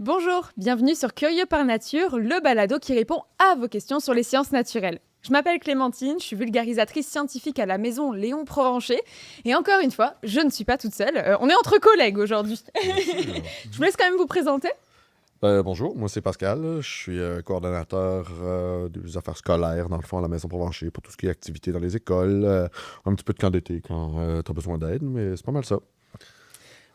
Bonjour, bienvenue sur Curieux par Nature, le balado qui répond à vos questions sur les sciences naturelles. Je m'appelle Clémentine, je suis vulgarisatrice scientifique à la maison Léon Provencher. Et encore une fois, je ne suis pas toute seule, on est entre collègues aujourd'hui. Je vous laisse quand même vous présenter. Bonjour, moi c'est Pascal, je suis coordonnateur des affaires scolaires dans le fond à la Maison Provencher pour tout ce qui est activités dans les écoles, un petit peu de camp d'été quand tu as besoin d'aide, mais c'est pas mal ça.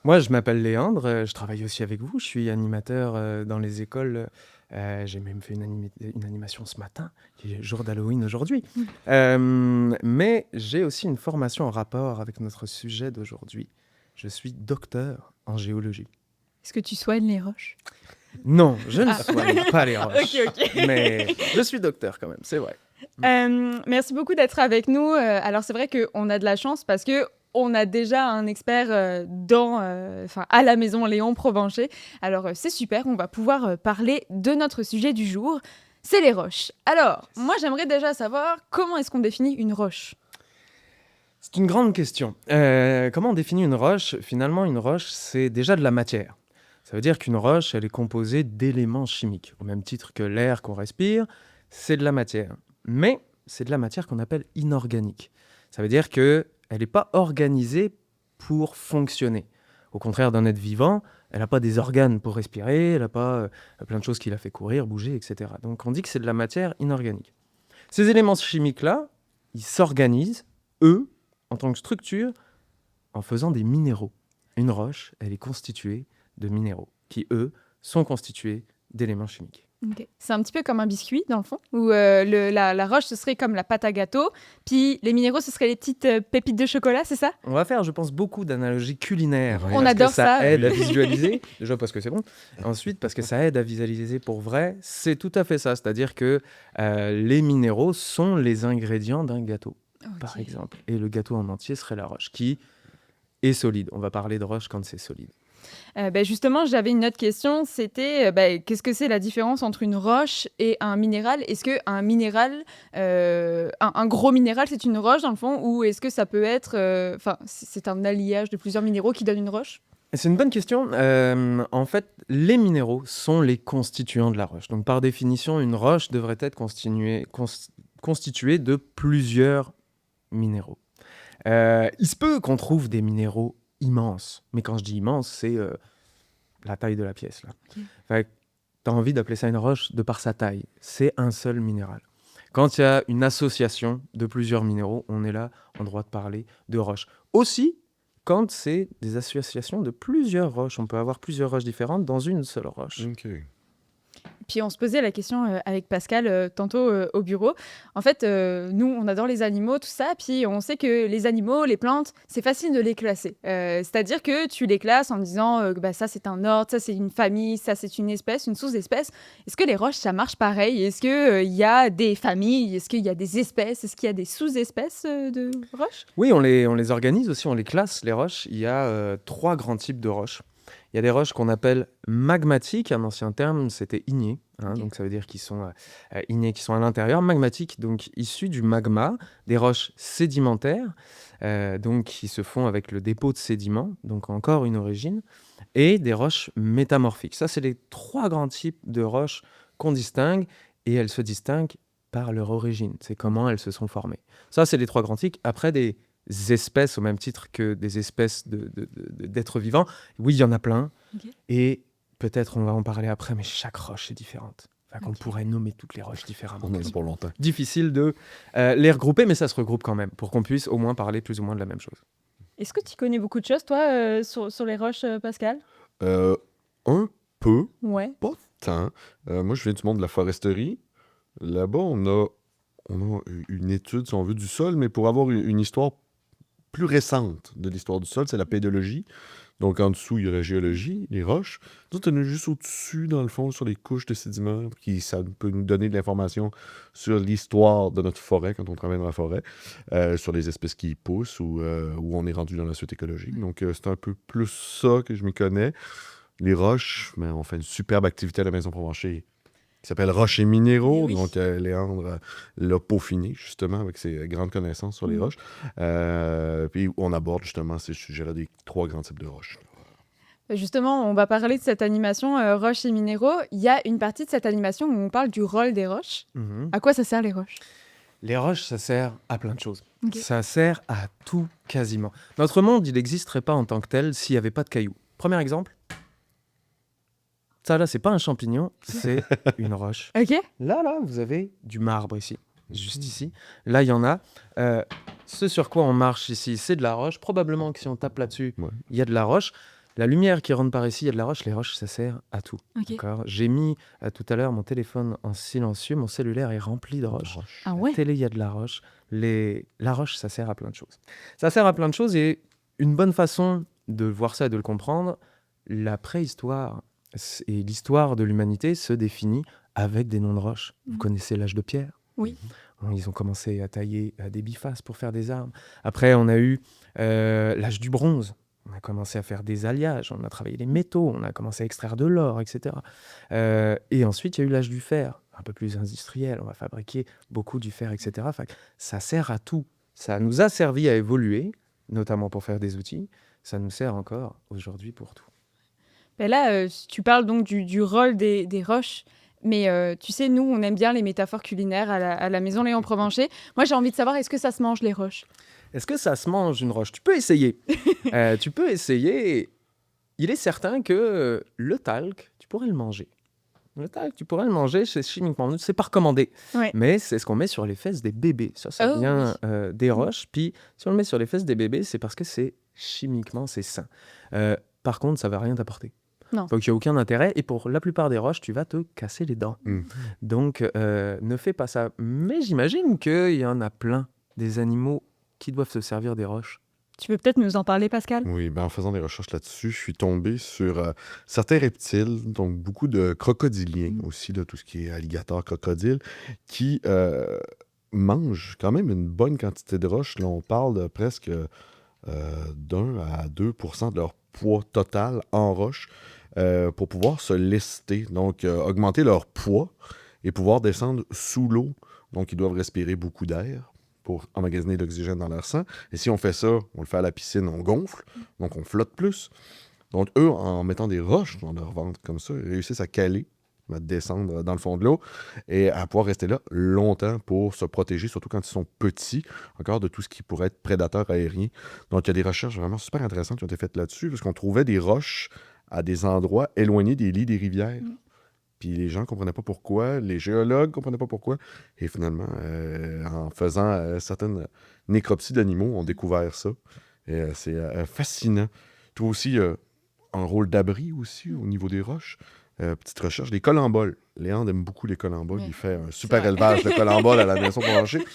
Moi, je m'appelle Léandre, je travaille aussi avec vous, je suis animateur dans les écoles. J'ai même fait une animation ce matin, qui est jour d'Halloween aujourd'hui. Mais j'ai aussi une formation en rapport avec notre sujet d'aujourd'hui. Je suis docteur en géologie. Est-ce que tu soignes les roches? Non, je ne soigne pas les roches. Ok. Mais je suis docteur quand même, c'est vrai. Merci beaucoup d'être avec nous. Alors c'est vrai qu'on a de la chance parce que on a déjà un expert à la maison Léon Provencher. Alors c'est super, on va pouvoir parler de notre sujet du jour, c'est les roches. Alors, moi j'aimerais déjà savoir comment est-ce qu'on définit une roche? C'est une grande question. Comment on définit une roche? Finalement, une roche, c'est déjà de la matière. Ça veut dire qu'une roche, elle est composée d'éléments chimiques. Au même titre que l'air qu'on respire, c'est de la matière. Mais c'est de la matière qu'on appelle inorganique. Ça veut dire qu'elle n'est pas organisée pour fonctionner. Au contraire d'un être vivant, elle n'a pas des organes pour respirer, elle n'a pas plein de choses qui la fait courir, bouger, etc. Donc on dit que c'est de la matière inorganique. Ces éléments chimiques-là, ils s'organisent, eux, en tant que structure, en faisant des minéraux. Une roche, elle est constituée de minéraux, qui, eux, sont constitués d'éléments chimiques. Okay. C'est un petit peu comme un biscuit, dans le fond, où la roche, ce serait comme la pâte à gâteau, puis les minéraux, ce seraient les petites pépites de chocolat, c'est ça? On va faire, je pense, beaucoup d'analogies culinaires. On adore ça. Ça aide à visualiser, déjà parce que c'est bon, ensuite parce que ça aide à visualiser pour vrai. C'est tout à fait ça, c'est-à-dire que les minéraux sont les ingrédients d'un gâteau, par exemple. Et le gâteau en entier serait la roche, qui est solide. On va parler de roche quand c'est solide. Justement, j'avais une autre question, c'était qu'est-ce que c'est la différence entre une roche et un minéral? Est-ce qu'un minéral, un gros minéral, c'est une roche dans le fond, ou est-ce que ça peut être, c'est un alliage de plusieurs minéraux qui donne une roche? C'est une bonne question. En fait, les minéraux sont les constituants de la roche. Donc, par définition, une roche devrait être constituée de plusieurs minéraux. Il se peut qu'on trouve des minéraux immense. Mais quand je dis immense, c'est la taille de la pièce. Là. Okay. Tu as envie d'appeler ça une roche de par sa taille. C'est un seul minéral. Quand il y a une association de plusieurs minéraux, on est là en droit de parler de roche. Aussi, quand c'est des associations de plusieurs roches, on peut avoir plusieurs roches différentes dans une seule roche. Okay. Puis on se posait la question avec Pascal tantôt au bureau. En fait, nous, on adore les animaux, tout ça. Puis on sait que les animaux, les plantes, c'est facile de les classer. C'est-à-dire que tu les classes en disant ça, c'est un ordre, ça, c'est une famille, ça, c'est une espèce, une sous-espèce. Est-ce que les roches, ça marche pareil? Est-ce qu'il y a des familles? Est-ce qu'il y a des espèces? Est-ce qu'il y a des sous-espèces de roches? Oui, on les organise aussi, on les classe, les roches. Il y a 3 grands types de roches. Il y a des roches qu'on appelle magmatiques, un ancien terme, c'était igné, okay. Donc ça veut dire qu'ils sont ignés, qui sont à l'intérieur. Magmatiques, donc issus du magma, des roches sédimentaires, donc qui se font avec le dépôt de sédiments, donc encore une origine, et des roches métamorphiques. Ça, c'est les 3 grands types de roches qu'on distingue, et elles se distinguent par leur origine, c'est comment elles se sont formées. Ça, c'est les 3 grands types. Après, des espèces au même titre que des espèces d'êtres vivants. Oui, il y en a plein. Okay. Et peut-être on va en parler après, mais chaque roche est différente. Qu'on pourrait nommer toutes les roches différemment. On en a pour longtemps. Difficile de les regrouper, mais ça se regroupe quand même, pour qu'on puisse au moins parler plus ou moins de la même chose. Est-ce que tu connais beaucoup de choses, toi, sur les roches, Pascal? Un peu. Ouais. Pas tant. Moi, je viens du monde de la foresterie. Là-bas, on a une étude, si on veut, du sol, mais pour avoir une histoire plus récente de l'histoire du sol, c'est la pédologie. Donc, en dessous, il y a la géologie, les roches. Nous, on est juste au-dessus, dans le fond, sur les couches de sédiments, ça peut nous donner de l'information sur l'histoire de notre forêt, quand on travaille dans la forêt, sur les espèces qui y poussent ou où on est rendu dans la suite écologique. Donc, c'est un peu plus ça que je m'y connais. Les roches, mais on fait une superbe activité à la Maison Provencher qui s'appelle Roches et minéraux. Oui. Donc, Léandre l'a peaufiné, justement, avec ses grandes connaissances sur les roches. Puis, on aborde, justement, ces sujets-là des 3 grands types de roches. Justement, on va parler de cette animation roches et minéraux. Il y a une partie de cette animation où on parle du rôle des roches. Mhm. À quoi ça sert les roches? Les roches, ça sert à plein de choses. Ok. Ça sert à tout quasiment. Notre monde, il n'existerait pas en tant que tel s'il n'y avait pas de cailloux. Premier exemple. Ça là, c'est pas un champignon, c'est une roche. Ok. Là, vous avez du marbre ici, juste ici. Là, il y en a. Ce sur quoi on marche ici, c'est de la roche. Probablement que si on tape là-dessus, Ouais. il y a de la roche. La lumière qui rentre par ici, il y a de la roche. Les roches, ça sert à tout. Ok. D'accord. J'ai mis tout à l'heure mon téléphone en silencieux. Mon cellulaire est rempli de roches. Ah La ouais. télé, il y a de la roche. La roche, ça sert à plein de choses. Ça sert à plein de choses et une bonne façon de voir ça et de le comprendre, la préhistoire et l'histoire de l'humanité se définit avec des noms de roches. Vous Mhm. connaissez l'âge de pierre? Oui. Ils ont commencé à tailler des bifaces pour faire des armes. Après, on a eu l'âge du bronze. On a commencé à faire des alliages, on a travaillé les métaux, on a commencé à extraire de l'or, etc. Et ensuite, il y a eu l'âge du fer, un peu plus industriel. On va fabriquer beaucoup du fer, etc. Enfin, ça sert à tout. Ça nous a servi à évoluer, notamment pour faire des outils. Ça nous sert encore aujourd'hui pour tout. Ben là, tu parles donc du rôle des roches. Mais tu sais, nous, on aime bien les métaphores culinaires à la maison Léon Provencher. Moi, j'ai envie de savoir, est-ce que ça se mange les roches? Est-ce que ça se mange une roche? Tu peux essayer. Tu peux essayer. Il est certain que le talc, tu pourrais le manger. Le talc, tu pourrais le manger, c'est chimiquement, c'est pas recommandé. Ouais. Mais c'est ce qu'on met sur les fesses des bébés. Ça Oh, vient des roches. Puis si on le met sur les fesses des bébés, c'est parce que c'est chimiquement, c'est sain. Par contre, ça va rien t'apporter. Non. Donc il n'y a aucun intérêt. Et pour la plupart des roches, tu vas te casser les dents. Mm. Donc ne fais pas ça. Mais j'imagine qu'il y en a plein des animaux qui doivent se servir des roches. Tu peux peut-être nous en parler, Pascal? Oui, ben en faisant des recherches là-dessus, je suis tombé sur certains reptiles, donc beaucoup de crocodiliens aussi, là, tout ce qui est alligator, crocodile, qui mangent quand même une bonne quantité de roches. Là, on parle de presque d'1 à 2% de leur poids total en roche pour pouvoir se lester, donc augmenter leur poids et pouvoir descendre sous l'eau. Donc, ils doivent respirer beaucoup d'air pour emmagasiner de l'oxygène dans leur sang. Et si on fait ça, on le fait à la piscine, on gonfle, donc on flotte plus. Donc, eux, en mettant des roches dans leur ventre comme ça, ils réussissent à caler, à descendre dans le fond de l'eau et à pouvoir rester là longtemps pour se protéger, surtout quand ils sont petits, encore de tout ce qui pourrait être prédateur aérien. Donc, il y a des recherches vraiment super intéressantes qui ont été faites là-dessus, parce qu'on trouvait des roches à des endroits éloignés des lits des rivières. Puis les gens ne comprenaient pas pourquoi, les géologues ne comprenaient pas pourquoi. Et finalement, en faisant certaines nécropsies d'animaux, on a découvert ça. Et c'est fascinant. Tu vois aussi un rôle d'abri aussi au niveau des roches. Petite recherche, les colamboles. Léandre aime beaucoup les colamboles. Oui, Il fait un super vrai. élevage de colamboles à la maison Provencher.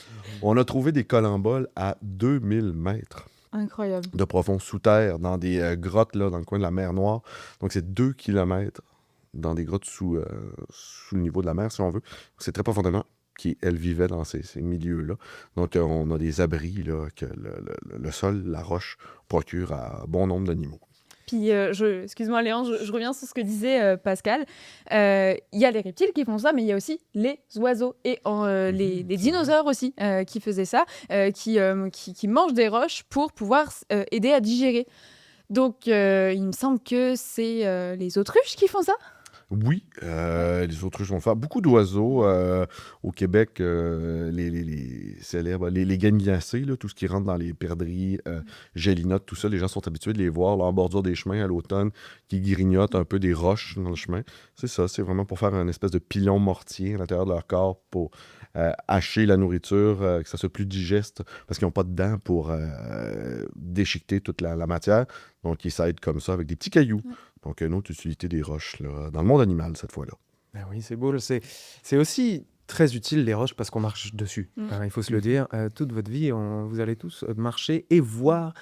On a trouvé des colamboles à 2000 mètres Incroyable. de profond sous terre, dans des grottes là, dans le coin de la mer Noire. Donc, c'est 2 kilomètres dans des grottes sous le niveau de la mer, si on veut. C'est très profondément qu'elle vivait dans ces milieux-là. Donc, on a des abris là, que le sol, la roche, procure à bon nombre d'animaux. Puis, excuse-moi Léon, je reviens sur ce que disait Pascal. Il y a les reptiles qui font ça, mais il y a aussi les oiseaux et les dinosaures aussi qui faisaient ça, qui mangent des roches pour pouvoir aider à digérer. Donc, il me semble que c'est les autruches qui font ça. Oui, les autruches vont faire beaucoup d'oiseaux. Au Québec, les célèbres, les gangnacés, là, tout ce qui rentre dans les perdrix, gélinottes, tout ça, les gens sont habitués de les voir là, en bordure des chemins à l'automne, qui grignotent un peu des roches dans le chemin. C'est ça, c'est vraiment pour faire un espèce de pilon mortier à l'intérieur de leur corps pour hacher la nourriture, que ça soit plus digeste, parce qu'ils n'ont pas de dents pour déchiqueter toute la matière. Donc, ils s'aident comme ça avec des petits cailloux. Donc, une autre utilité des roches là, dans le monde animal, cette fois-là. Ben oui, c'est beau. C'est aussi très utile, les roches, parce qu'on marche dessus. Il faut se le dire. Toute votre vie, vous allez tous marcher et voir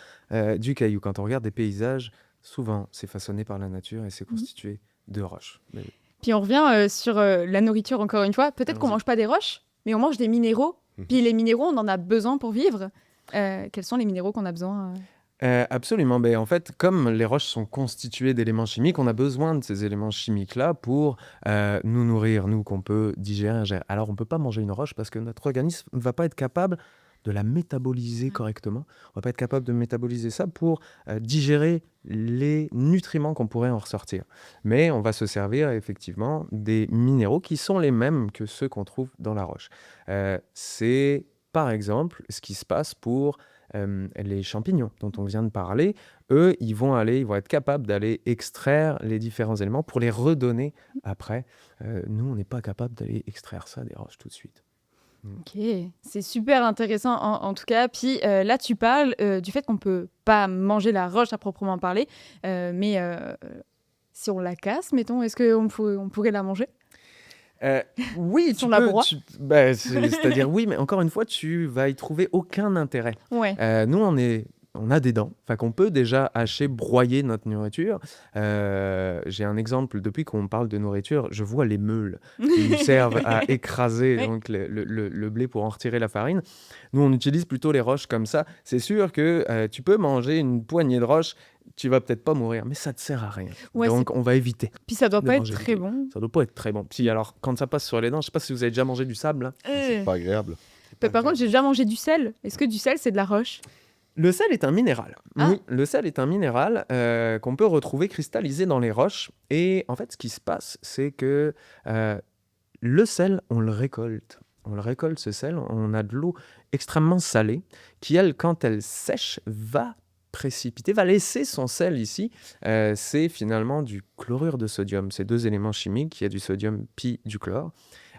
du caillou. Quand on regarde des paysages, souvent, c'est façonné par la nature et c'est constitué de roches. Mais Puis on revient sur la nourriture encore une fois. Peut-être qu'on Allons-y. mange pas des roches, mais on mange des minéraux. Puis les minéraux, on en a besoin pour vivre. Quels sont les minéraux qu'on a besoin absolument. En fait, comme les roches sont constituées d'éléments chimiques, on a besoin de ces éléments chimiques-là pour nous nourrir, nous, qu'on peut digérer, ingérer. Alors, on ne peut pas manger une roche parce que notre organisme ne va pas être capable de la métaboliser correctement. On va pas être capable de métaboliser ça pour digérer les nutriments qu'on pourrait en ressortir. Mais on va se servir effectivement des minéraux qui sont les mêmes que ceux qu'on trouve dans la roche. C'est par exemple ce qui se passe pour les champignons dont on vient de parler. Eux, ils vont être capables d'aller extraire les différents éléments pour les redonner après. Nous, on n'est pas capable d'aller extraire ça des roches tout de suite. Ok, c'est super intéressant en tout cas. Puis là, tu parles du fait qu'on peut pas manger la roche à proprement parler, mais si on la casse, mettons, est-ce qu'on pourrait la manger? Oui, Si on la broie? c'est-à-dire oui, mais encore une fois, tu vas y trouver aucun intérêt. Ouais. Nous, on a des dents, enfin qu'on peut déjà hacher, broyer notre nourriture. J'ai un exemple, depuis qu'on parle de nourriture, je vois les meules qui servent à écraser Oui. donc, le blé pour en retirer la farine. Nous, on utilise plutôt les roches comme ça. C'est sûr que tu peux manger une poignée de roches, tu vas peut-être pas mourir, mais ça te sert à rien. Ouais, Donc, on va éviter. Puis ça doit de pas être manger très du- bon. Ça doit pas être très bon. Puis alors, quand ça passe sur les dents, je sais pas si vous avez déjà mangé du sable, là. C'est pas agréable. Par contre, j'ai déjà mangé du sel. Est-ce que du sel, c'est de la roche? Le sel est un minéral. Ah. Oui, le sel est un minéral qu'on peut retrouver cristallisé dans les roches. Et en fait, ce qui se passe, c'est que le sel, on le récolte. On le récolte, ce sel. On a de l'eau extrêmement salée qui, elle, quand elle sèche, va laisser son sel ici. C'est finalement du chlorure de sodium. Ces deux éléments chimiques, il y a du sodium puis du chlore.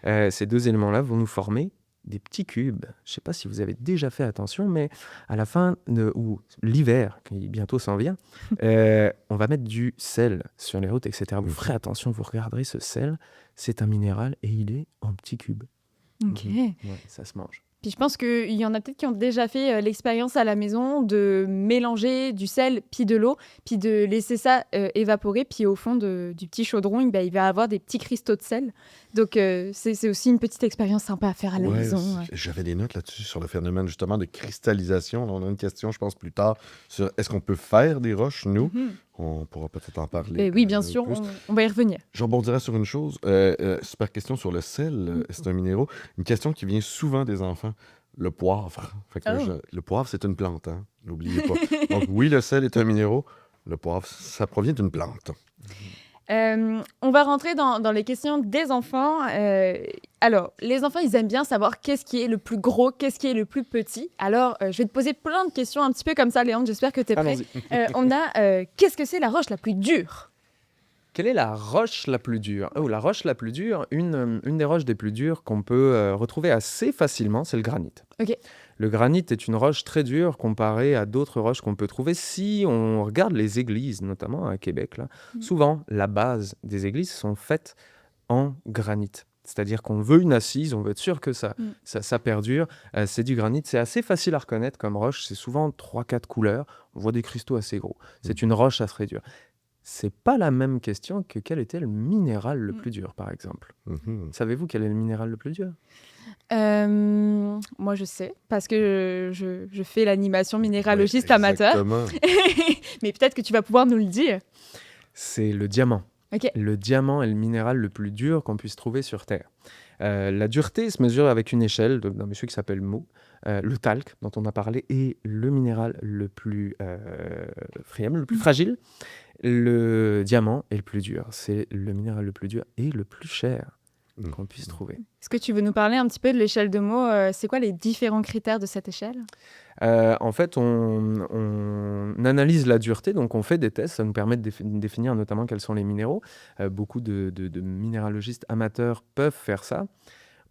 Ces deux éléments-là vont nous former des petits cubes. Je ne sais pas si vous avez déjà fait attention, mais à la fin, ou l'hiver, qui bientôt s'en vient, on va mettre du sel sur les routes, etc. Vous ferez attention, vous regarderez ce sel, c'est un minéral et il est en petits cubes. Ok. Ouais, ça se mange. Puis je pense qu'il y en a peut-être qui ont déjà fait l'expérience à la maison de mélanger du sel puis de l'eau, puis de laisser ça évaporer, puis au fond du petit chaudron, il va y avoir des petits cristaux de sel. Donc c'est aussi une petite expérience sympa à faire à la Ouais, maison. j'avais des notes là-dessus sur le phénomène justement de cristallisation. Là, on a une question, je pense, plus tard sur est-ce qu'on peut faire des roches, nous? Mhm. On pourra peut-être en parler. Oui, bien sûr, plus. on va y revenir. Je rebondirais sur une chose. Super question sur le sel. C'est un minéraux. Une question qui vient souvent des enfants. Le poivre. Fait que Oh. le poivre, c'est une plante. Hein? N'oubliez pas. Donc oui, le sel est un minéraux. Le poivre, ça provient d'une plante. On va rentrer dans les questions des enfants. Alors, les enfants, ils aiment bien savoir qu'est-ce qui est le plus gros, qu'est-ce qui est le plus petit. Alors, je vais te poser plein de questions un petit peu comme ça, Léandre. J'espère que tu es prêt. Allons-y. On a qu'est-ce que c'est la roche la plus dure? Quelle est la roche la plus dure? Oh, la roche la plus dure, une des roches des plus dures qu'on peut retrouver assez facilement, c'est le granit. Ok. Le granit est une roche très dure comparée à d'autres roches qu'on peut trouver si on regarde les églises, notamment à Québec. Là. Souvent, la base des églises sont faites en granit. C'est-à-dire qu'on veut une assise, on veut être sûr que ça perdure. C'est du granit, c'est assez facile à reconnaître comme roche. C'est souvent 3-4 couleurs. On voit des cristaux assez gros. C'est une roche assez dure. C'est pas la même question que quel était le minéral le plus dur, par exemple. Mhm. Savez-vous quel est le minéral le plus dur? Moi, je sais, parce que je fais l'animation minéralogiste Ouais, amateur. exactement. Mais peut-être que tu vas pouvoir nous le dire. C'est le diamant. Ok. Le diamant est le minéral le plus dur qu'on puisse trouver sur Terre. La dureté se mesure avec une échelle d'un monsieur qui s'appelle Mohs. Le talc, dont on a parlé, est le minéral le plus friable, le plus fragile. Le diamant est le plus dur. C'est le minéral le plus dur et le plus cher qu'on puisse trouver. Est-ce que tu veux nous parler un petit peu de l'échelle de Mohs? C'est quoi les différents critères de cette échelle? En fait, on analyse la dureté, donc on fait des tests, ça nous permet de définir notamment quels sont les minéraux. Beaucoup de minéralogistes amateurs peuvent faire ça.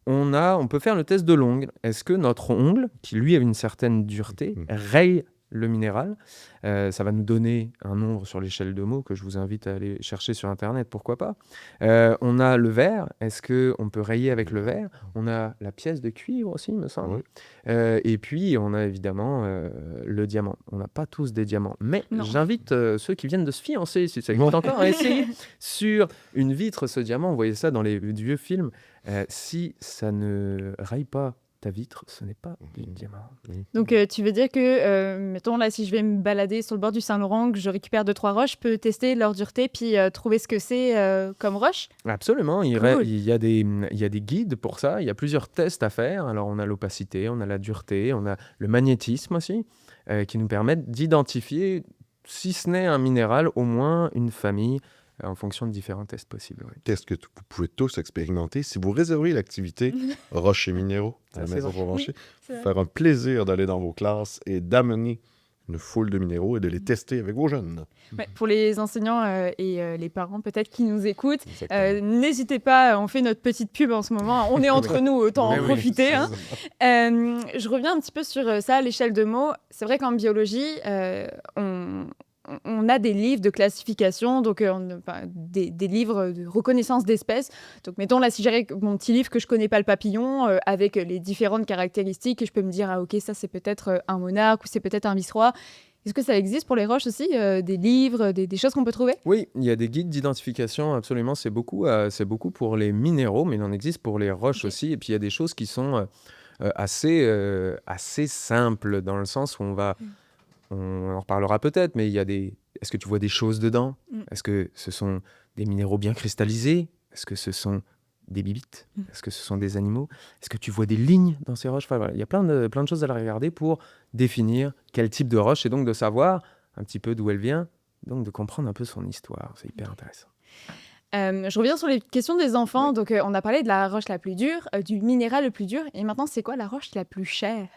On peut faire le test de l'ongle. Est-ce que notre ongle, qui lui a une certaine dureté, raye le minéral? Ça va nous donner un nombre sur l'échelle de Mohs que je vous invite à aller chercher sur Internet, pourquoi pas. On a le verre. Est-ce qu'on peut rayer avec le verre? On a la pièce de cuivre aussi, il me semble. Oui. Et puis, on a évidemment le diamant. On n'a pas tous des diamants. Mais Non. j'invite ceux qui viennent de se fiancer, si ça existe encore, à essayer sur une vitre ce diamant. Vous voyez ça dans les vieux films. Si ça ne raye pas ta vitre, ce n'est pas du diamant. Donc, tu veux dire que, mettons, là, si je vais me balader sur le bord du Saint-Laurent, que je récupère 2-3 roches, je peux tester leur dureté, puis trouver ce que c'est comme roche? Absolument, Cool. il y a des guides pour ça, il y a plusieurs tests à faire. Alors on a l'opacité, on a la dureté, on a le magnétisme aussi, qui nous permettent d'identifier, si ce n'est un minéral, au moins une famille, en fonction de différents tests possibles. Oui. Qu'est-ce que vous pouvez tous expérimenter si vous réservez l'activité Roches et Minéraux à la Ah, c'est Maison vrai. Provencher? C'est vrai. Faire un plaisir d'aller dans vos classes et d'amener une foule de minéraux et de les tester avec vos jeunes. Ouais, pour les enseignants et les parents peut-être qui nous écoutent, Exactement. n'hésitez pas, on fait notre petite pub en ce moment. On est entre nous, autant Mais en oui, profiter. c'est Hein. Je reviens un petit peu sur ça, à l'échelle de mots. C'est vrai qu'en biologie, on a des livres de classification, donc des livres de reconnaissance d'espèces. Donc, mettons, là, si j'ai mon petit livre que je connais pas le papillon, avec les différentes caractéristiques, et je peux me dire, ah ok, ça c'est peut-être un monarque ou c'est peut-être un vice-roi. Est-ce que ça existe pour les roches aussi, des livres, des choses qu'on peut trouver? Oui, il y a des guides d'identification, absolument. C'est beaucoup pour les minéraux, mais il en existe pour les roches Ok. aussi. Et puis il y a des choses qui sont assez simples, dans le sens où on en reparlera peut-être, mais il y a est-ce que tu vois des choses dedans? Mm. Est-ce que ce sont des minéraux bien cristallisés? Est-ce que ce sont des bibites? Est-ce que ce sont des animaux? Est-ce que tu vois des lignes dans ces roches? Enfin, voilà, il y a plein de choses à la regarder pour définir quel type de roche et donc de savoir un petit peu d'où elle vient, donc de comprendre un peu son histoire. C'est hyper intéressant. Je reviens sur les questions des enfants. Oui. Donc, on a parlé de la roche la plus dure, du minéral le plus dur. Et maintenant, c'est quoi la roche la plus chère?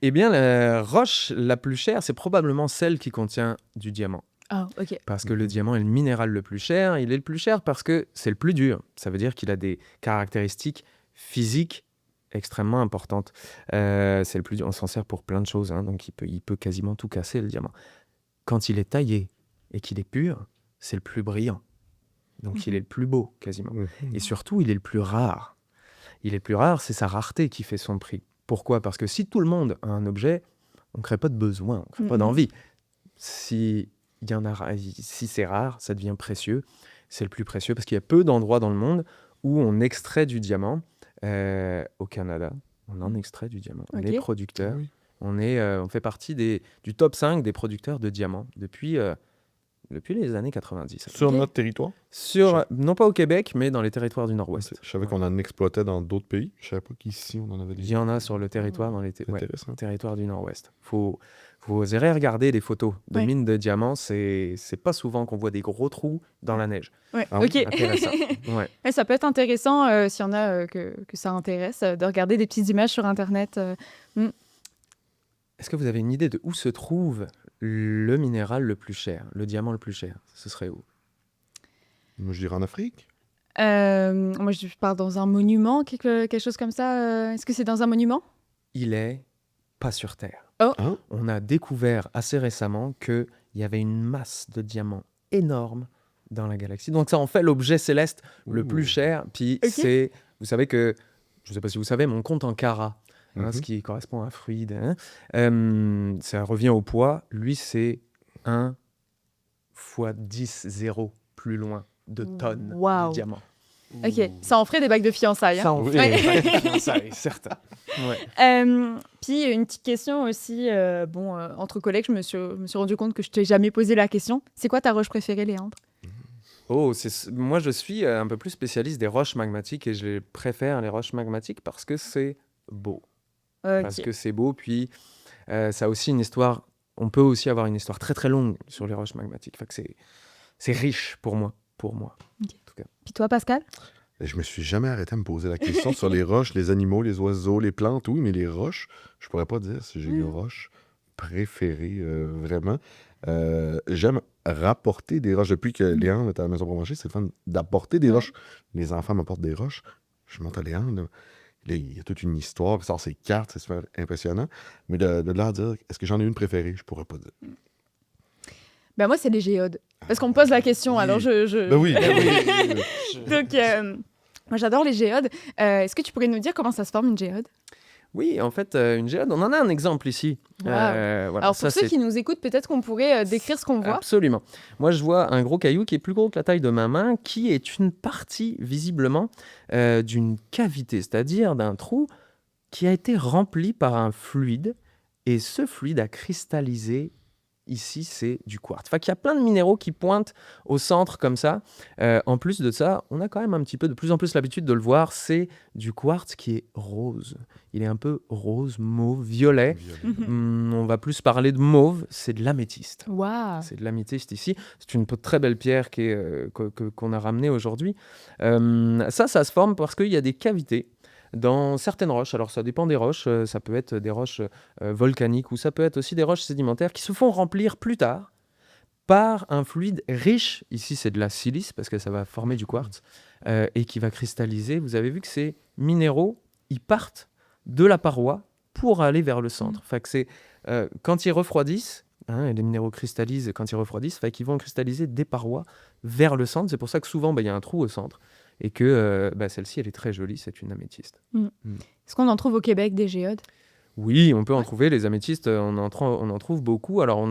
Eh bien, la roche la plus chère, c'est probablement celle qui contient du diamant. Ah, ok. Parce que le diamant est le minéral le plus cher. Il est le plus cher parce que c'est le plus dur. Ça veut dire qu'il a des caractéristiques physiques extrêmement importantes. C'est le plus dur. On s'en sert pour plein de choses, hein, donc il peut quasiment tout casser, le diamant. Quand il est taillé et qu'il est pur, c'est le plus brillant. Donc il est le plus beau, quasiment. Et surtout, il est le plus rare. Il est le plus rare, c'est sa rareté qui fait son prix. Pourquoi? Parce que si tout le monde a un objet, on ne crée pas de besoin, on ne crée pas d'envie. Si c'est rare, ça devient précieux. C'est le plus précieux parce qu'il y a peu d'endroits dans le monde où on extrait du diamant. Au Canada, on en extrait du diamant. On est Ok. producteur. Oui. On fait partie du top 5 des producteurs de diamants depuis les années 90. Sur Ok. notre territoire? Non pas au Québec, mais dans les territoires du Nord-Ouest. Je savais qu'on en exploitait dans d'autres pays. Je savais pas qu'ici, on en avait des... Il y en a sur le territoire, dans les C'est intéressant. territoires du Nord-Ouest. Faut oser regarder des photos de Ouais. mines de diamants. C'est pas souvent qu'on voit des gros trous dans la neige. Ouais, Ah oui? ok. Intéressant. Ouais. Ouais, ça peut être intéressant, s'il y en a que ça intéresse, de regarder des petites images sur Internet. Est-ce que vous avez une idée de où se trouve le minéral le plus cher, le diamant le plus cher? Ce serait où? Moi, je dirais en Afrique. Moi, je pars dans un monument, quelque chose comme ça. Est-ce que c'est dans un monument? Il est pas sur Terre. Oh. Hein? On a découvert assez récemment qu'il y avait une masse de diamants énorme dans la galaxie. Donc ça en fait l'objet céleste le plus cher. Puis Ok. vous savez que, je ne sais pas si vous savez, mais on compte en carats, ce qui correspond à un fluide. Ça revient au poids. Lui, c'est 1 fois 10 zéros plus loin de tonnes Waouh. de diamants. Ok, ça en ferait des bagues de fiançailles. Hein. Ça en Oui. fait, ça est certain. Ouais. Puis une petite question aussi, entre collègues, je me suis rendu compte que je t'ai jamais posé la question. C'est quoi ta roche préférée, Léandre? Moi, je suis un peu plus spécialiste des roches magmatiques et je préfère les roches magmatiques parce que c'est beau. Ok. Parce que c'est beau, puis ça a aussi une histoire. On peut aussi avoir une histoire très très longue sur les roches magmatiques. Fait que c'est riche pour moi. Ok. En tout cas. Puis toi, Pascal? Je me suis jamais arrêté à me poser la question sur les roches, les animaux, les oiseaux, les plantes, oui, mais les roches, je pourrais pas dire si j'ai une roche préférée, vraiment. J'aime rapporter des roches. Depuis que Léandre est à la Maison Provencher, c'est le fun d'apporter des roches. Les enfants m'apportent des roches. Je monte à Léandre, là, il y a toute une histoire, puis il sort ses cartes, c'est super impressionnant. Mais de là à dire, est-ce que j'en ai une préférée, je pourrais pas dire. Ben moi, c'est les géodes. Parce qu'on me pose la question, Oui. alors je... Ben oui, ben oui. Donc, moi, j'adore les géodes. Est-ce que tu pourrais nous dire comment ça se forme, une géode? Oui, en fait, une géode, on en a un exemple ici. Wow. Voilà, Alors, ça, pour ceux c'est qui nous écoutent, peut-être qu'on pourrait décrire ce qu'on voit. Absolument. Moi, je vois un gros caillou qui est plus gros que la taille de ma main, qui est une partie, visiblement, d'une cavité, c'est-à-dire d'un trou qui a été rempli par un fluide, et ce fluide a cristallisé. Ici, c'est du quartz. Enfin, qu'il y a plein de minéraux qui pointent au centre comme ça. En plus de ça, on a quand même un petit peu de plus en plus l'habitude de le voir. C'est du quartz qui est rose. Il est un peu rose, mauve, violet. Violet. On va plus parler de mauve. C'est de l'améthyste. Waouh. C'est de l'améthyste ici. C'est une très belle pierre qu'on a ramenée aujourd'hui. Ça se forme parce qu'il y a des cavités dans certaines roches. Alors ça dépend des roches. Ça peut être des roches volcaniques ou ça peut être aussi des roches sédimentaires qui se font remplir plus tard par un fluide riche. Ici, c'est de la silice parce que ça va former du quartz et qui va cristalliser. Vous avez vu que ces minéraux, ils partent de la paroi pour aller vers le centre. Fait que c'est quand ils refroidissent, et les minéraux cristallisent quand ils refroidissent, fait qu'ils vont cristalliser des parois vers le centre. C'est pour ça que souvent, il y a un trou au centre et que celle-ci, elle est très jolie. C'est une améthyste. Est-ce qu'on en trouve au Québec des géodes? Oui, on peut en trouver. Les améthystes, on en trouve beaucoup. Alors,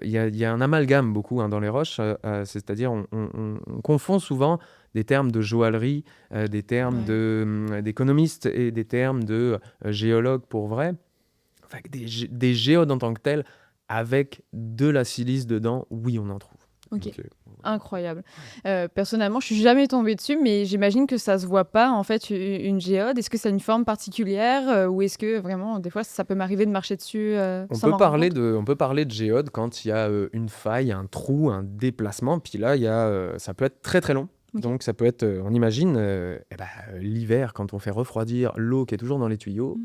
il y a un amalgame beaucoup dans les roches. C'est-à-dire, on confond souvent des termes de joaillerie, des termes d'économistes et des termes de géologues pour vrai. Enfin, des géodes en tant que telles, avec de la silice dedans, oui, on en trouve. Ok. Ok. Incroyable. Personnellement, je suis jamais tombée dessus, mais j'imagine que ça se voit pas en fait une géode. Est-ce que ça a une forme particulière ou est-ce que vraiment des fois ça peut m'arriver de marcher dessus On sans peut m'en rendre parler compte? on peut parler de géode quand il y a une faille, un trou, un déplacement. Puis là, ça peut être très très long. Ok. Donc ça peut être, on imagine, l'hiver quand on fait refroidir l'eau qui est toujours dans les tuyaux,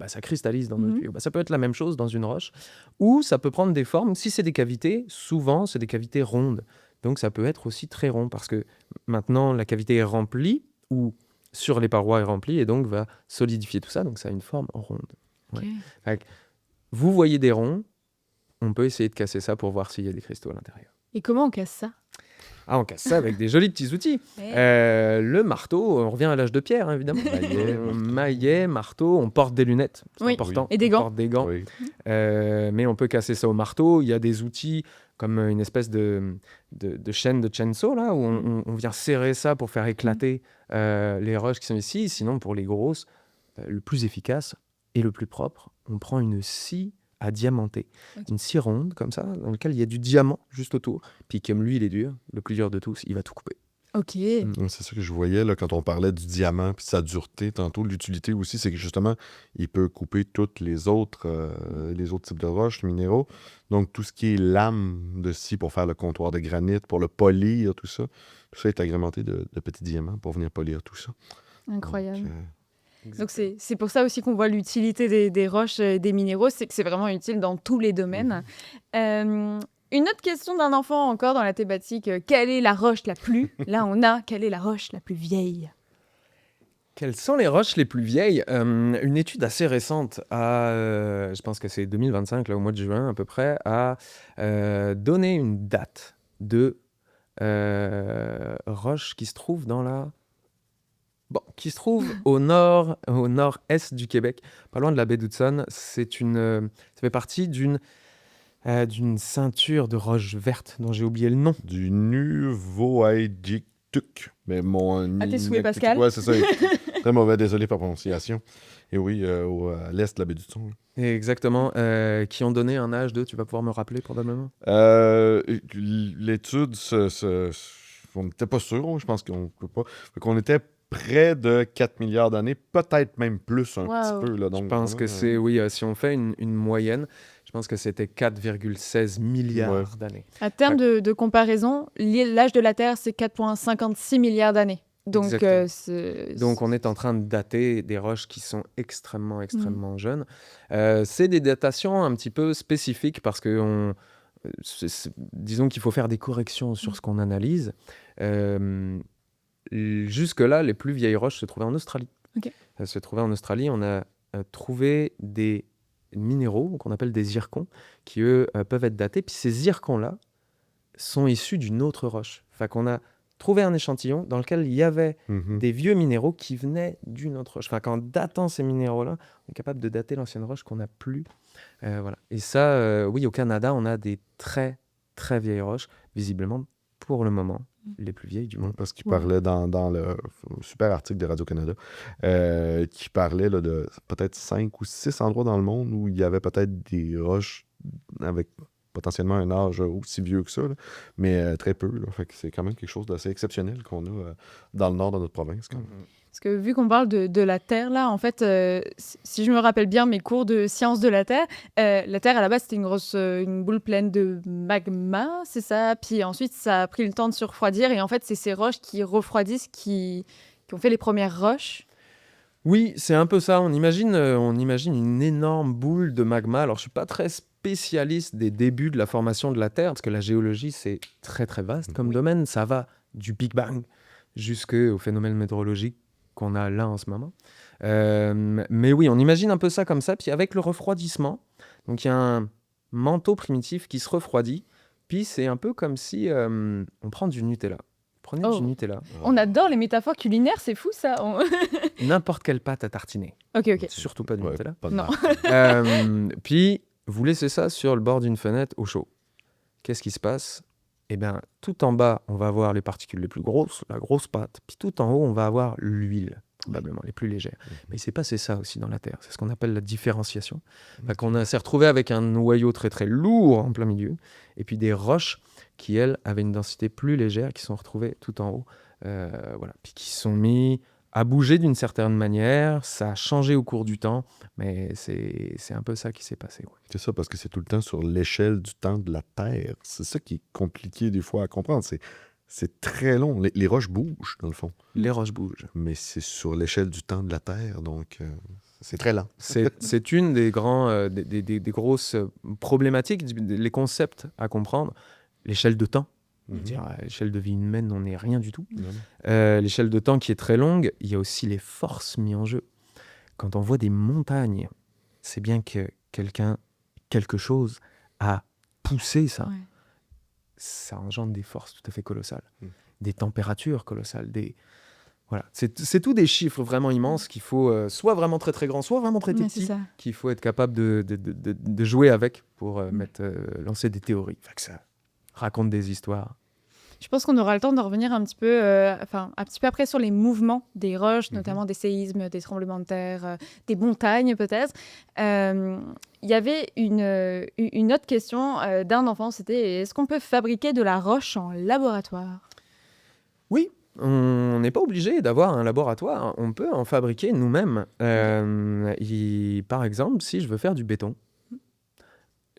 ça cristallise dans nos tuyaux. Ça peut être la même chose dans une roche, ou ça peut prendre des formes. Si c'est des cavités, souvent c'est des cavités rondes. Donc ça peut être aussi très rond parce que maintenant la cavité est remplie ou sur les parois est remplie et donc va solidifier tout ça. Donc ça a une forme ronde. Ouais. Ok. Fait que vous voyez des ronds, on peut essayer de casser ça pour voir s'il y a des cristaux à l'intérieur. Et comment on casse ça? On casse ça avec des jolis petits outils. Le marteau, on revient à l'âge de pierre, hein, évidemment. Maillet, marteau, on porte des lunettes, c'est Oui. important. Et des On gants. porte des gants. Oui. Mais on peut casser ça au marteau. Il y a des outils comme une espèce de chaîne de chainsaw, là, où on vient serrer ça pour faire éclater les roches qui sont ici. Sinon, pour les grosses, le plus efficace et le plus propre, on prend une scie à diamanter. Une scie ronde, comme ça, dans laquelle il y a du diamant juste autour. Puis comme lui, il est dur, le plus dur de tous, il va tout couper. Ok. C'est ça que je voyais là, quand on parlait du diamant puis sa dureté. Tantôt, l'utilité aussi, c'est que justement, il peut couper toutes les autres types de roches, minéraux. Donc, tout ce qui est lame de scie pour faire le comptoir de granit, pour le polir, tout ça est agrémenté de petits diamants pour venir polir tout ça. Incroyable. Donc, Donc c'est pour ça aussi qu'on voit l'utilité des roches et des minéraux, c'est que c'est vraiment utile dans tous les domaines. Une autre question d'un enfant encore dans la thématique, quelle est la roche la plus... Là on a, quelle est la roche la plus vieille? Quelles sont les roches les plus vieilles? Une étude assez récente, je pense que c'est 2025, là, au mois de juin à peu près, a donné une date de roche qui se trouve qui se trouve au nord-est du Québec, pas loin de la baie d'Hudson. Ça fait partie d'une ceinture de roches vertes dont j'ai oublié le nom. du Nuvoaidiktuk. Mais mon À tes souhaits, Pascal. Ouais, c'est ça. Très mauvais, désolé pour la prononciation. Et oui, à l'est de la baie du Thon. Exactement, qui ont donné un âge de, tu vas pouvoir me rappeler probablement? L'étude, on n'était pas sûr, je pense qu'on peut pas. Fait qu'on était près de 4 milliards d'années, peut-être même plus un Wow. petit peu. Là, donc, Je pense que c'est, oui, si on fait une moyenne, je pense que c'était 4,16 milliards d'années. À terme de comparaison, l'âge de la Terre c'est 4,56 milliards d'années. Donc, Exactement. Donc on est en train de dater des roches qui sont extrêmement jeunes. C'est des datations un petit peu spécifiques parce que disons qu'il faut faire des corrections sur ce qu'on analyse. Jusque-là, les plus vieilles roches se trouvaient en Australie. Ok. Elles se trouvaient en Australie. On a trouvé des minéraux qu'on appelle des zircons qui, eux, peuvent être datés. Puis ces zircons-là sont issus d'une autre roche. Fait qu'on a trouvé un échantillon dans lequel il y avait des vieux minéraux qui venaient d'une autre roche. Enfin, qu'en datant ces minéraux-là, on est capable de dater l'ancienne roche qu'on n'a plus. Voilà. Et ça, oui, au Canada, on a des très, très vieilles roches, visiblement pour le moment, les plus vieilles du Ouais, monde. parce qu'il Ouais. parlait dans le super article de Radio-Canada, qui parlait là, de peut-être 5 ou 6 endroits dans le monde où il y avait peut-être des roches avec potentiellement un âge aussi vieux que ça, là, mais très peu. Là. Fait que c'est quand même quelque chose d'assez exceptionnel qu'on a dans le nord de notre province. Quand même. Parce que vu qu'on parle de la Terre, là, en fait, si je me rappelle bien mes cours de sciences de la Terre à la base, c'était une boule pleine de magma, c'est ça? Puis ensuite, ça a pris le temps de se refroidir. Et en fait, c'est ces roches qui refroidissent qui ont fait les premières roches. Oui, c'est un peu ça. On imagine une énorme boule de magma. Alors, je suis pas très spécialiste des débuts de la formation de la Terre, parce que la géologie, c'est très, très vaste comme domaine. Ça va du Big Bang jusqu'au phénomène météorologique qu'on a là en ce moment. Mais oui, on imagine un peu ça comme ça. Puis avec le refroidissement, donc il y a un manteau primitif qui se refroidit. Puis c'est un peu comme si on prend du Nutella. Prenez Oh. du Nutella, On adore les métaphores culinaires, c'est fou ça. n'importe quelle pâte à tartiner. Ok. Surtout pas du Ouais, Nutella. pas de Non. marque. Puis, vous laissez ça sur le bord d'une fenêtre au chaud. Qu'est-ce qui se passe? Eh bien, tout en bas, on va avoir les particules les plus grosses, la grosse pâte. Puis tout en haut, on va avoir l'huile, probablement, les plus légères. Mais il s'est passé ça aussi dans la Terre. C'est ce qu'on appelle la différenciation. Fait qu'on s'est retrouvé avec un noyau très très lourd en plein milieu, et puis des roches qui, elles, avaient une densité plus légère, qui sont retrouvées tout en haut. Voilà. Puis qui sont mis à bouger d'une certaine manière. Ça a changé au cours du temps, mais c'est un peu ça qui s'est passé. Ouais. C'est ça, parce que c'est tout le temps sur l'échelle du temps de la Terre. C'est ça qui est compliqué des fois à comprendre. C'est très long. Les roches bougent, dans le fond. Les roches bougent. Mais c'est sur l'échelle du temps de la Terre, donc c'est très lent. C'est une des grosses problématiques, les concepts à comprendre. L'échelle de temps. Dire, à l'échelle de vie humaine, on n'est rien du tout. L'échelle de temps qui est très longue, il y a aussi les forces mises en jeu. Quand on voit des montagnes, c'est bien que quelque chose a poussé ça. Ouais. Ça engendre des forces tout à fait colossales, des températures colossales, voilà. C'est tout des chiffres vraiment immenses qu'il faut soit vraiment très très grand, soit vraiment très Mais petit, c'est ça. qu'il faut être capable de jouer avec pour lancer des théories. Fait que ça raconte des histoires. Je pense qu'on aura le temps de revenir un petit peu après sur les mouvements des roches, notamment des séismes, des tremblements de terre, des montagnes peut-être. Il y avait une autre question d'un enfant, c'était est-ce qu'on peut fabriquer de la roche en laboratoire? Oui, on n'est pas obligé d'avoir un laboratoire. On peut en fabriquer nous-mêmes. Par exemple, si je veux faire du béton,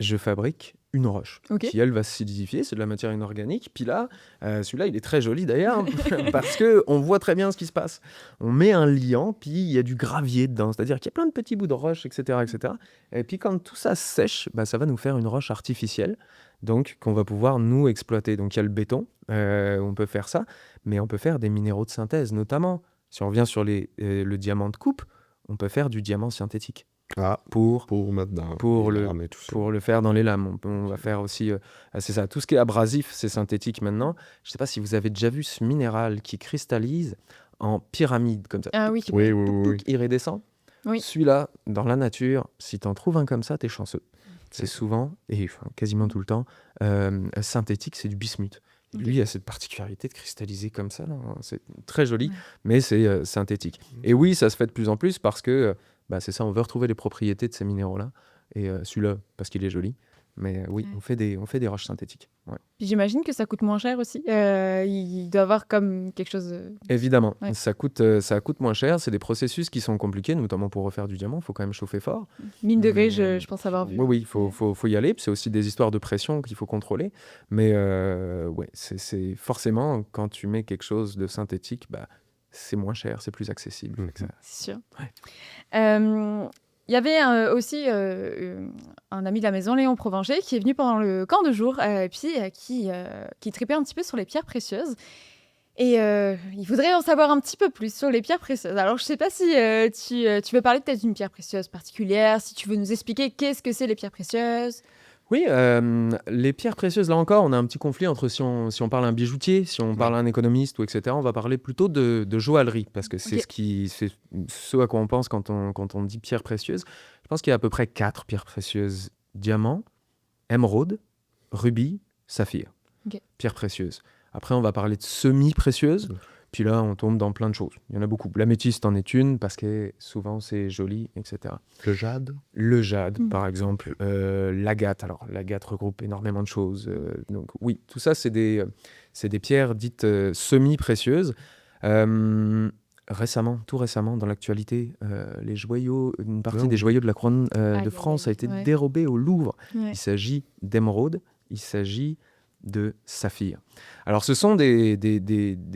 je fabrique une roche qui, elle, va se solidifier. C'est de la matière inorganique. Puis là, celui-là, il est très joli d'ailleurs parce qu'on voit très bien ce qui se passe. On met un liant, puis il y a du gravier dedans. C'est-à-dire qu'il y a plein de petits bouts de roche, etc. etc. Et puis quand tout ça sèche, ça va nous faire une roche artificielle, donc qu'on va pouvoir nous exploiter. Donc il y a le béton, on peut faire ça, mais on peut faire des minéraux de synthèse, notamment. Si on revient sur le diamant de coupe, on peut faire du diamant synthétique. Pour mettre dans les lames et tout ça. Pour le faire dans les lames. On va faire aussi... c'est ça. Tout ce qui est abrasif, c'est synthétique maintenant. Je ne sais pas si vous avez déjà vu ce minéral qui cristallise en pyramide, comme ça. Ah oui. Oui. Iridescent. Oui. Celui-là, dans la nature, si tu en trouves un comme ça, tu es chanceux. C'est souvent, et quasiment tout le temps, synthétique, c'est du bismuth. Lui, il a cette particularité de cristalliser comme ça. Là. C'est très joli, mais c'est synthétique. Et oui, ça se fait de plus en plus parce que... c'est ça, on veut retrouver les propriétés de ces minéraux-là. Et celui-là, parce qu'il est joli. Mais oui, on fait des roches synthétiques. Ouais. Puis j'imagine que ça coûte moins cher aussi. Il doit y avoir comme quelque chose... Évidemment, ça coûte moins cher. C'est des processus qui sont compliqués, notamment pour refaire du diamant. Il faut quand même chauffer fort. 1000 degrés, je pense avoir vu. Oui, il faut y aller. Puis c'est aussi des histoires de pression qu'il faut contrôler. Mais c'est forcément, quand tu mets quelque chose de synthétique, c'est moins cher, c'est plus accessible. C'est sûr. Il y avait aussi un ami de la maison, Léon Provencher, qui est venu pendant le camp de jour, qui tripait un petit peu sur les pierres précieuses. Et il voudrait en savoir un petit peu plus sur les pierres précieuses. Alors, je ne sais pas si tu veux parler peut-être d'une pierre précieuse particulière, si tu veux nous expliquer qu'est-ce que c'est les pierres précieuses. Oui, les pierres précieuses, là encore, on a un petit conflit entre si on parle à un bijoutier, si on parle à un économiste, ou etc. On va parler plutôt de joaillerie, parce que c'est ce à quoi on pense quand on dit pierres précieuses. Je pense qu'il y a à peu près 4 pierres précieuses. Diamant, émeraude, rubis, saphir. Pierres précieuses. Après, on va parler de semi-précieuses. Puis là, on tombe dans plein de choses. Il y en a beaucoup. L'améthyste en est une parce que souvent c'est joli, etc. Le jade. Le jade, par exemple. L'agate. Alors, l'agate regroupe énormément de choses. Donc, oui, tout ça, c'est des pierres dites semi-précieuses. Tout récemment, dans l'actualité, une partie des joyaux de la couronne de France a été dérobée au Louvre. Ouais. Il s'agit d'émeraude, il s'agit de saphir. Alors, ce sont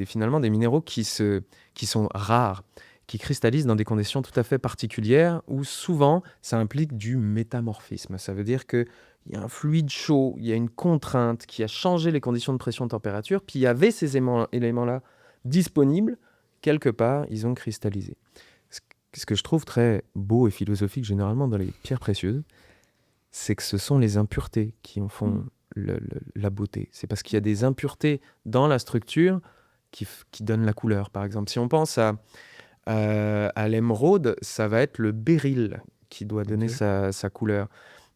finalement des minéraux qui sont rares, qui cristallisent dans des conditions tout à fait particulières où souvent, ça implique du métamorphisme. Ça veut dire qu'il y a un fluide chaud, il y a une contrainte qui a changé les conditions de pression et de température, puis il y avait ces éléments-là disponibles, quelque part, ils ont cristallisé. Ce que je trouve très beau et philosophique généralement dans les pierres précieuses, c'est que ce sont les impuretés qui en font la beauté. C'est parce qu'il y a des impuretés dans la structure qui donnent la couleur. Par exemple, si on pense à l'émeraude, ça va être le béryl qui doit donner sa couleur.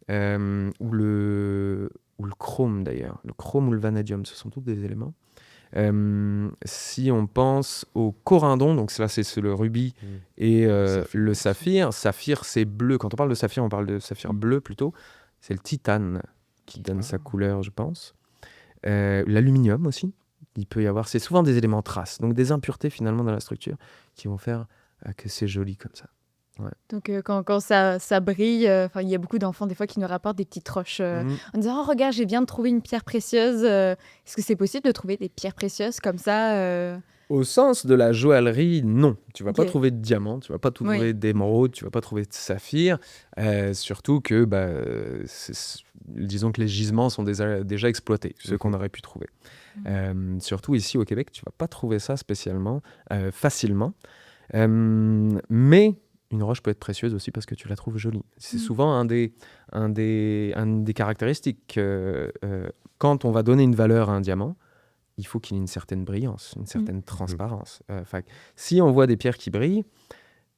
Ou le chrome d'ailleurs. Le chrome ou le vanadium, ce sont tous des éléments. Si on pense au corindon, donc là c'est le rubis et le saphir. Saphir, c'est bleu. Quand on parle de saphir, on parle de saphir bleu plutôt. C'est le titane qui donne sa couleur, je pense. L'aluminium aussi. Il peut y avoir, c'est souvent des éléments traces, donc des impuretés finalement dans la structure qui vont faire que c'est joli comme ça. Ouais. Donc quand ça brille, il y a beaucoup d'enfants des fois qui nous rapportent des petites roches en disant « Oh, regarde, j'ai bien trouvé une pierre précieuse. Est-ce que c'est possible de trouver des pierres précieuses comme ça Au sens de la joaillerie, non. Tu vas pas Ok. trouver de diamant, tu vas pas trouver d'émeraude, tu vas pas trouver de saphir. Surtout que, disons que les gisements sont déjà exploités, ceux qu'on aurait pu trouver. Surtout ici au Québec, tu vas pas trouver ça spécialement facilement. Mais une roche peut être précieuse aussi parce que tu la trouves jolie. C'est souvent un des caractéristiques. Quand on va donner une valeur à un diamant, il faut qu'il ait une certaine brillance, une certaine transparence. Si on voit des pierres qui brillent,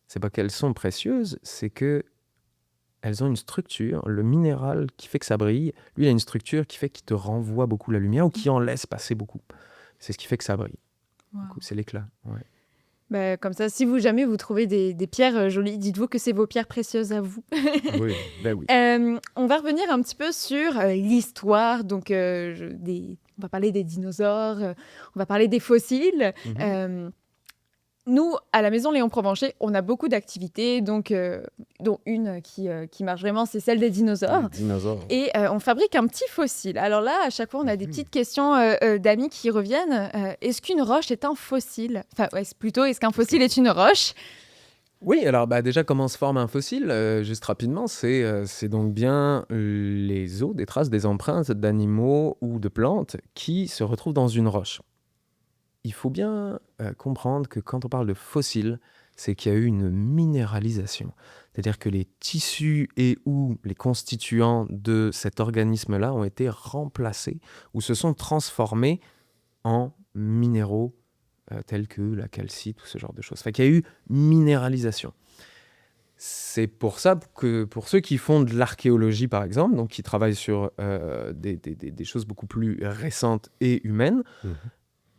c'est pas qu'elles sont précieuses, c'est que elles ont une structure. Le minéral qui fait que ça brille, lui, il a une structure qui fait qu'il te renvoie beaucoup la lumière ou qui en laisse passer beaucoup. C'est ce qui fait que ça brille. Wow. Du coup, c'est l'éclat. Ouais. Comme ça, si jamais vous trouvez des pierres jolies, dites-vous que c'est vos pierres précieuses à vous. Oui, oui. On va revenir un petit peu sur l'histoire. Donc, on va parler des dinosaures, on va parler des fossiles. Nous, à la maison Léon Provencher, on a beaucoup d'activités, dont une qui marche vraiment, c'est celle des dinosaures. Dinosaures. Et on fabrique un petit fossile. Alors là, à chaque fois, on a des petites questions d'amis qui reviennent. Est-ce qu'une roche est un fossile ? Enfin, est-ce qu'un fossile est une roche ? Oui, alors déjà, comment se forme un fossile ? Juste rapidement, c'est donc bien les os, des traces, des empreintes d'animaux ou de plantes qui se retrouvent dans une roche. Il faut bien comprendre que quand on parle de fossile, c'est qu'il y a eu une minéralisation. C'est-à-dire que les tissus et ou les constituants de cet organisme-là ont été remplacés ou se sont transformés en minéraux tels que la calcite ou ce genre de choses. Fait qu'il y a eu minéralisation. C'est pour ça que pour ceux qui font de l'archéologie, par exemple, donc qui travaillent sur des choses beaucoup plus récentes et humaines,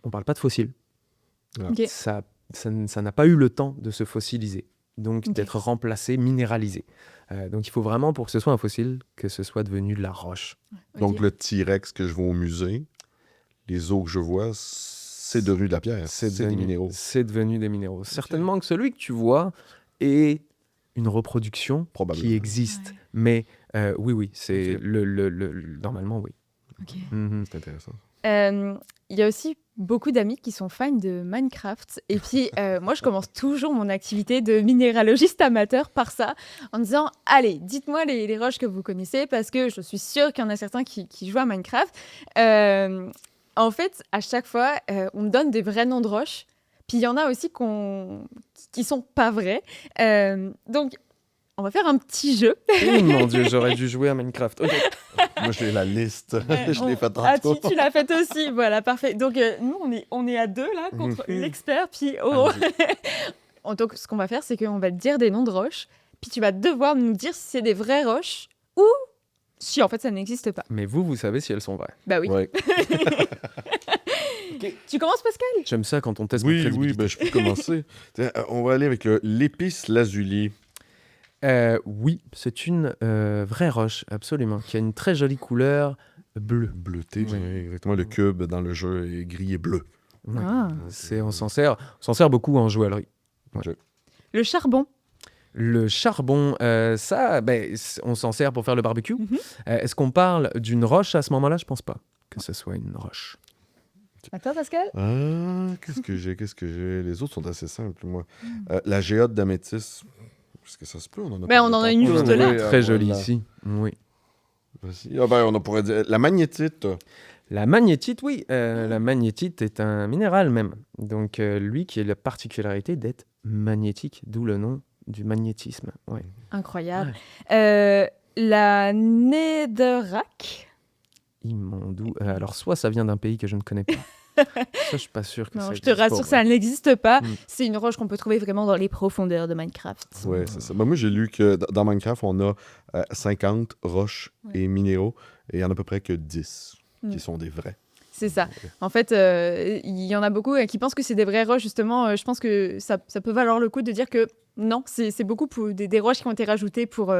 on ne parle pas de fossiles. Okay. Ça n'a pas eu le temps de se fossiliser, donc d'être remplacé, minéralisé. Donc il faut vraiment, pour que ce soit un fossile, que ce soit devenu de la roche. Donc le T-Rex que je vois au musée, les os que je vois, c'est devenu de la pierre, c'est des minéraux. C'est devenu des minéraux. Certainement que celui que tu vois est une reproduction qui existe. Ouais. Mais oui, c'est normalement, oui. Okay. C'est intéressant. Il y a aussi beaucoup d'amis qui sont fans de Minecraft. Et puis, moi, je commence toujours mon activité de minéralogiste amateur par ça, en disant, allez, dites-moi les roches que vous connaissez, parce que je suis sûre qu'il y en a certains qui jouent à Minecraft. En fait, à chaque fois, on me donne des vrais noms de roches. Puis, il y en a aussi qui sont pas vrais. Donc, on va faire un petit jeu. Oh mon Dieu, j'aurais dû jouer à Minecraft. Okay. Moi, j'ai la liste. Je l'ai faite tantôt. Tu l'as faite aussi. Voilà, parfait. Donc, nous, on est à deux, là, contre l'expert. Puis, donc, ce qu'on va faire, c'est qu'on va te dire des noms de roches. Puis, tu vas devoir nous dire si c'est des vraies roches ou si, en fait, ça n'existe pas. Mais vous savez si elles sont vraies. Bah oui. Ouais. Tu commences, Pascal? J'aime ça quand on teste ma Oui, crédibilité. ben, je peux commencer. Tiens, on va aller avec l'épice lazuli. Oui, c'est une vraie roche, absolument, qui a une très jolie couleur bleue. Bleuté, Oui. ouais, exactement. Le cube dans le jeu est gris et bleu. Ouais. Ah. On s'en sert beaucoup en joaillerie. Le charbon. Le charbon, ça, on s'en sert pour faire le barbecue. Mhm. Est-ce qu'on parle d'une roche à ce moment-là? Je pense pas que ce soit une roche. Attends, Pascal? Qu'est-ce que j'ai? Les autres sont assez simples, moi. La géode d'améthyste. Est-ce que ça se peut? On en a Ben, on en a une juste là. Très jolie ici. Oui. Vas-y. On pourrait dire la magnétite. La magnétite, oui. La magnétite est un minéral même. Donc, lui qui a la particularité d'être magnétique, d'où le nom du magnétisme. Ouais. Incroyable. La netherrack. Immondou. Alors, soit ça vient d'un pays que je ne connais pas. Ça, je suis pas sûr que Non, ça je te existe rassure, pour ça vrai. n'existe pas. Mm. C'est une roche qu'on peut trouver vraiment dans les profondeurs de Minecraft. Ouais, c'est ça. Ben, moi, j'ai lu que dans Minecraft, on a 50 roches et minéraux, et il y en a à peu près que 10 qui sont des vrais. C'est ça. En fait, il y en a beaucoup qui pensent que c'est des vraies roches. Justement, je pense que ça peut valoir le coup de dire que non, c'est beaucoup des roches qui ont été rajoutées pour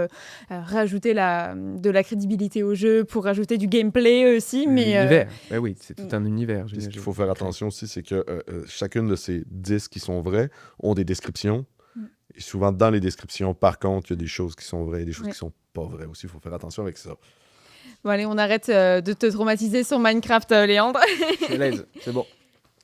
rajouter de la crédibilité au jeu, pour rajouter du gameplay aussi. Mais L'univers. Ben oui, c'est tout un univers. Puis ce qu'il faut faire attention aussi, c'est que chacune de ces 10 qui sont vrais ont des descriptions. Et souvent, dans les descriptions, par contre, il y a des choses qui sont vraies et des choses qui sont pas vraies aussi. Il faut faire attention avec ça. bon, allez, on arrête de te traumatiser sur Minecraft, Léandre. Je suis à l'aise, c'est bon.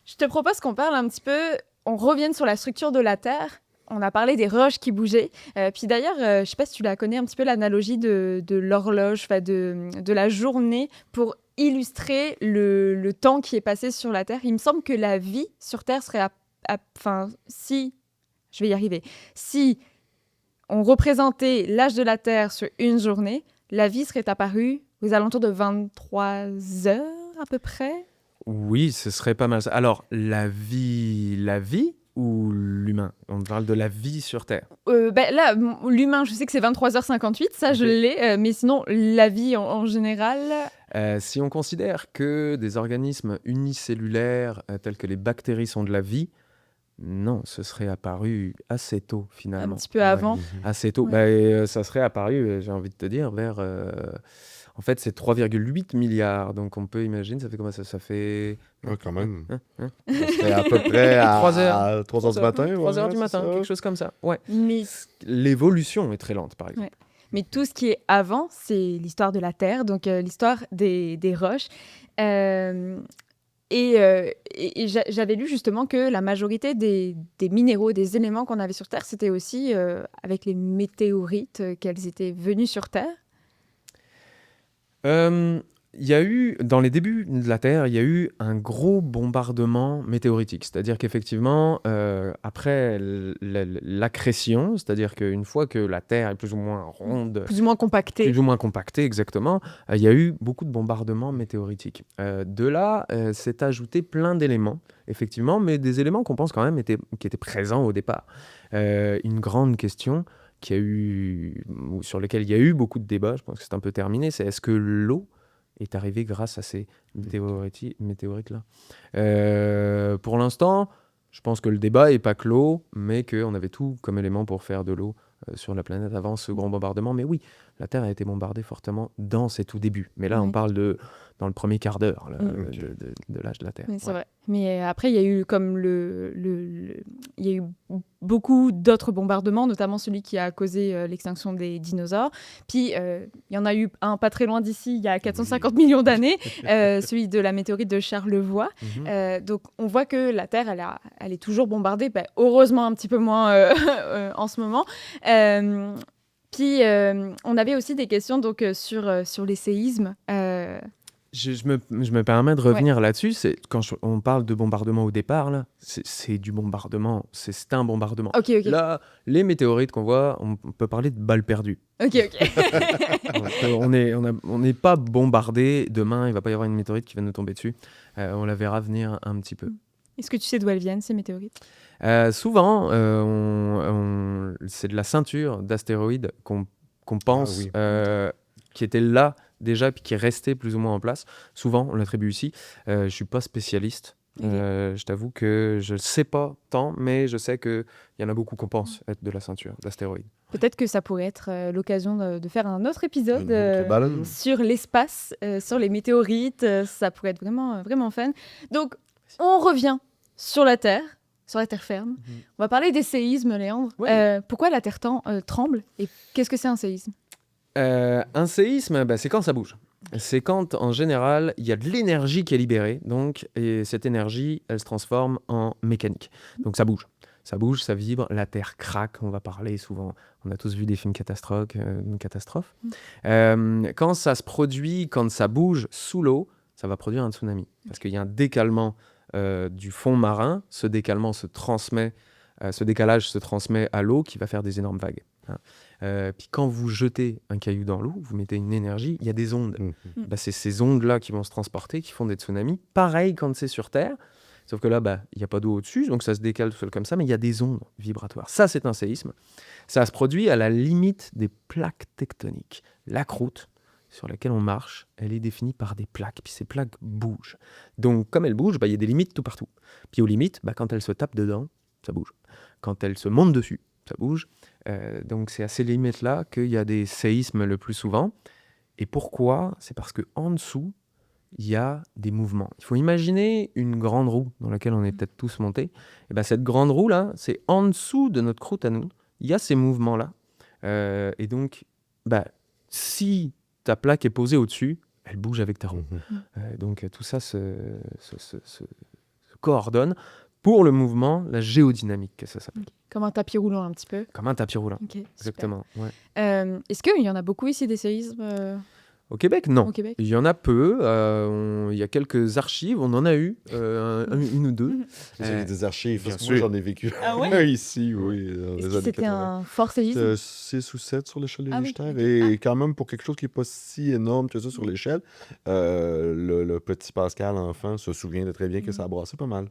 Je te propose qu'on parle un petit peu, on revienne sur la structure de la Terre. On a parlé des roches qui bougeaient. Puis d'ailleurs, je ne sais pas si tu la connais un petit peu, l'analogie de l'horloge, de la journée, pour illustrer le temps qui est passé sur la Terre. Il me semble que la vie sur Terre serait si... Je vais y arriver. Si on représentait l'âge de la Terre sur une journée, la vie serait apparue aux alentours de 23 heures à peu près. Oui, ce serait pas mal ça. Alors, la vie ou l'humain? On parle de la vie sur Terre. Là, l'humain, je sais que c'est 23h58, ça je l'ai, mais sinon, la vie en général... Si on considère que des organismes unicellulaires tels que les bactéries sont de la vie, non, ce serait apparu assez tôt finalement. Un petit peu avant. Assez tôt. Ouais. Ça serait apparu, j'ai envie de te dire, vers... En fait, c'est 3,8 milliards. Donc, on peut imaginer, ça fait comment ça? Ça fait... Ouais, quand même. Hein Ça serait à peu près à 3 heures. à 3 heures du matin. 3 heures du c'est matin, ça. quelque chose comme ça. Ouais. Mais, L'évolution est très lente, par exemple. Ouais. mais tout ce qui est avant, c'est l'histoire de la Terre, donc l'histoire des roches. J'avais lu justement que la majorité des minéraux, des éléments qu'on avait sur Terre, c'était aussi avec les météorites qu'elles étaient venues sur Terre. Il y a eu, dans les débuts de la Terre, il y a eu un gros bombardement météoritique. C'est-à-dire qu'effectivement, après l'accrétion, c'est-à-dire qu'une fois que la Terre est plus ou moins ronde, Plus ou moins compactée. plus ou moins compactée, exactement, il y a eu beaucoup de bombardements météoritiques. De là, s'est ajouté plein d'éléments, effectivement, mais des éléments qu'on pense quand même qui étaient présents au départ. Une grande question sur lesquelles il y a eu beaucoup de débats, je pense que c'est un peu terminé, c'est est-ce que l'eau est arrivée grâce à ces météorites-là? Pour l'instant, je pense que le débat n'est pas clos, mais qu'on avait tout comme élément pour faire de l'eau sur la planète avant ce grand bombardement. Mais oui, la Terre a été bombardée fortement dans ses tout débuts. Mais là, on parle dans le premier quart d'heure de l'âge de la Terre. Oui, c'est vrai. Mais après, il y a eu comme il y a eu beaucoup d'autres bombardements, notamment celui qui a causé l'extinction des dinosaures. Puis, il y en a eu un pas très loin d'ici, il y a 450 millions d'années, celui de la météorite de Charlevoix. Donc, on voit que la Terre, elle est toujours bombardée, heureusement un petit peu moins en ce moment. Puis, on avait aussi des questions donc, sur les séismes. Je me permets de revenir là-dessus. Quand on parle de bombardement au départ, là, c'est du bombardement. C'est un bombardement. Ok. Là, les météorites qu'on voit, on peut parler de balles perdues. Ok. On n'est pas bombardé. Demain, il ne va pas y avoir une météorite qui va nous tomber dessus. On la verra venir un petit peu. Est-ce que tu sais d'où elles viennent, ces météorites? Souvent, c'est de la ceinture d'astéroïdes qu'on pense qui était là déjà, puis qui est resté plus ou moins en place. Souvent, on l'attribue ici. Je ne suis pas spécialiste. Ok. Je t'avoue que je ne sais pas tant, mais je sais qu'il y en a beaucoup qu'on pense être de la ceinture d'astéroïdes. Peut-être que ça pourrait être l'occasion de faire un autre Une épisode autre balado. sur l'espace, sur les météorites. Ça pourrait être vraiment, vraiment fun. Donc, on revient sur la Terre ferme. On va parler des séismes, Léandre. Oui. Pourquoi la Terre tremble et qu'est-ce que c'est un séisme? Un séisme, c'est quand ça bouge. C'est quand, en général, il y a de l'énergie qui est libérée, et cette énergie, elle se transforme en mécanique. Donc ça bouge. Ça bouge, ça vibre, la Terre craque, on va parler souvent. On a tous vu des films catastrophes. Quand ça se produit, quand ça bouge sous l'eau, ça va produire un tsunami. Parce qu'il y a un décalement du fond marin. Ce décalement se transmet, ce décalage se transmet à l'eau qui va faire des énormes vagues. Puis quand vous jetez un caillou dans l'eau, vous mettez une énergie, il y a des ondes. C'est ces ondes-là qui vont se transporter, qui font des tsunamis. Pareil quand c'est sur Terre, sauf que là, il n'y a pas d'eau au-dessus, donc ça se décale tout seul comme ça, mais il y a des ondes vibratoires. Ça, c'est un séisme. Ça se produit à la limite des plaques tectoniques. La croûte sur laquelle on marche, elle est définie par des plaques, puis ces plaques bougent. Donc comme elles bougent, il y a des limites tout partout. Puis aux limites, quand elles se tapent dedans, ça bouge. Quand elles se montent dessus, ça bouge. Donc c'est à ces limites-là qu'il y a des séismes le plus souvent. Et pourquoi? C'est parce qu'en dessous, il y a des mouvements. Il faut imaginer une grande roue dans laquelle on est peut-être tous montés. Et cette grande roue-là, c'est en dessous de notre croûte à nous. Il y a ces mouvements-là. Et donc, si ta plaque est posée au-dessus, elle bouge avec ta roue. Donc tout ça se coordonne pour le mouvement, la géodynamique, que ça s'appelle. Comme un tapis roulant un petit peu. Comme un tapis roulant. Ok, super. Exactement. Ouais. Est-ce qu'il y en a beaucoup ici des séismes Au Québec, non. au Québec? Il y en a peu. Il y a quelques archives. On en a eu une ou deux. C'est des archives. bien Parce que moi, sûr. j'en ai vécu Ah ouais? ici, oui. Dans les Est-ce que années c'était 80. un fort séisme? 6 ou 7 sur l'échelle de Ah oui, Richter. ok. Et quand même, pour quelque chose qui n'est pas si énorme que ça sur l'échelle, le petit Pascal enfant se souvient de très bien que ça a brassé pas mal.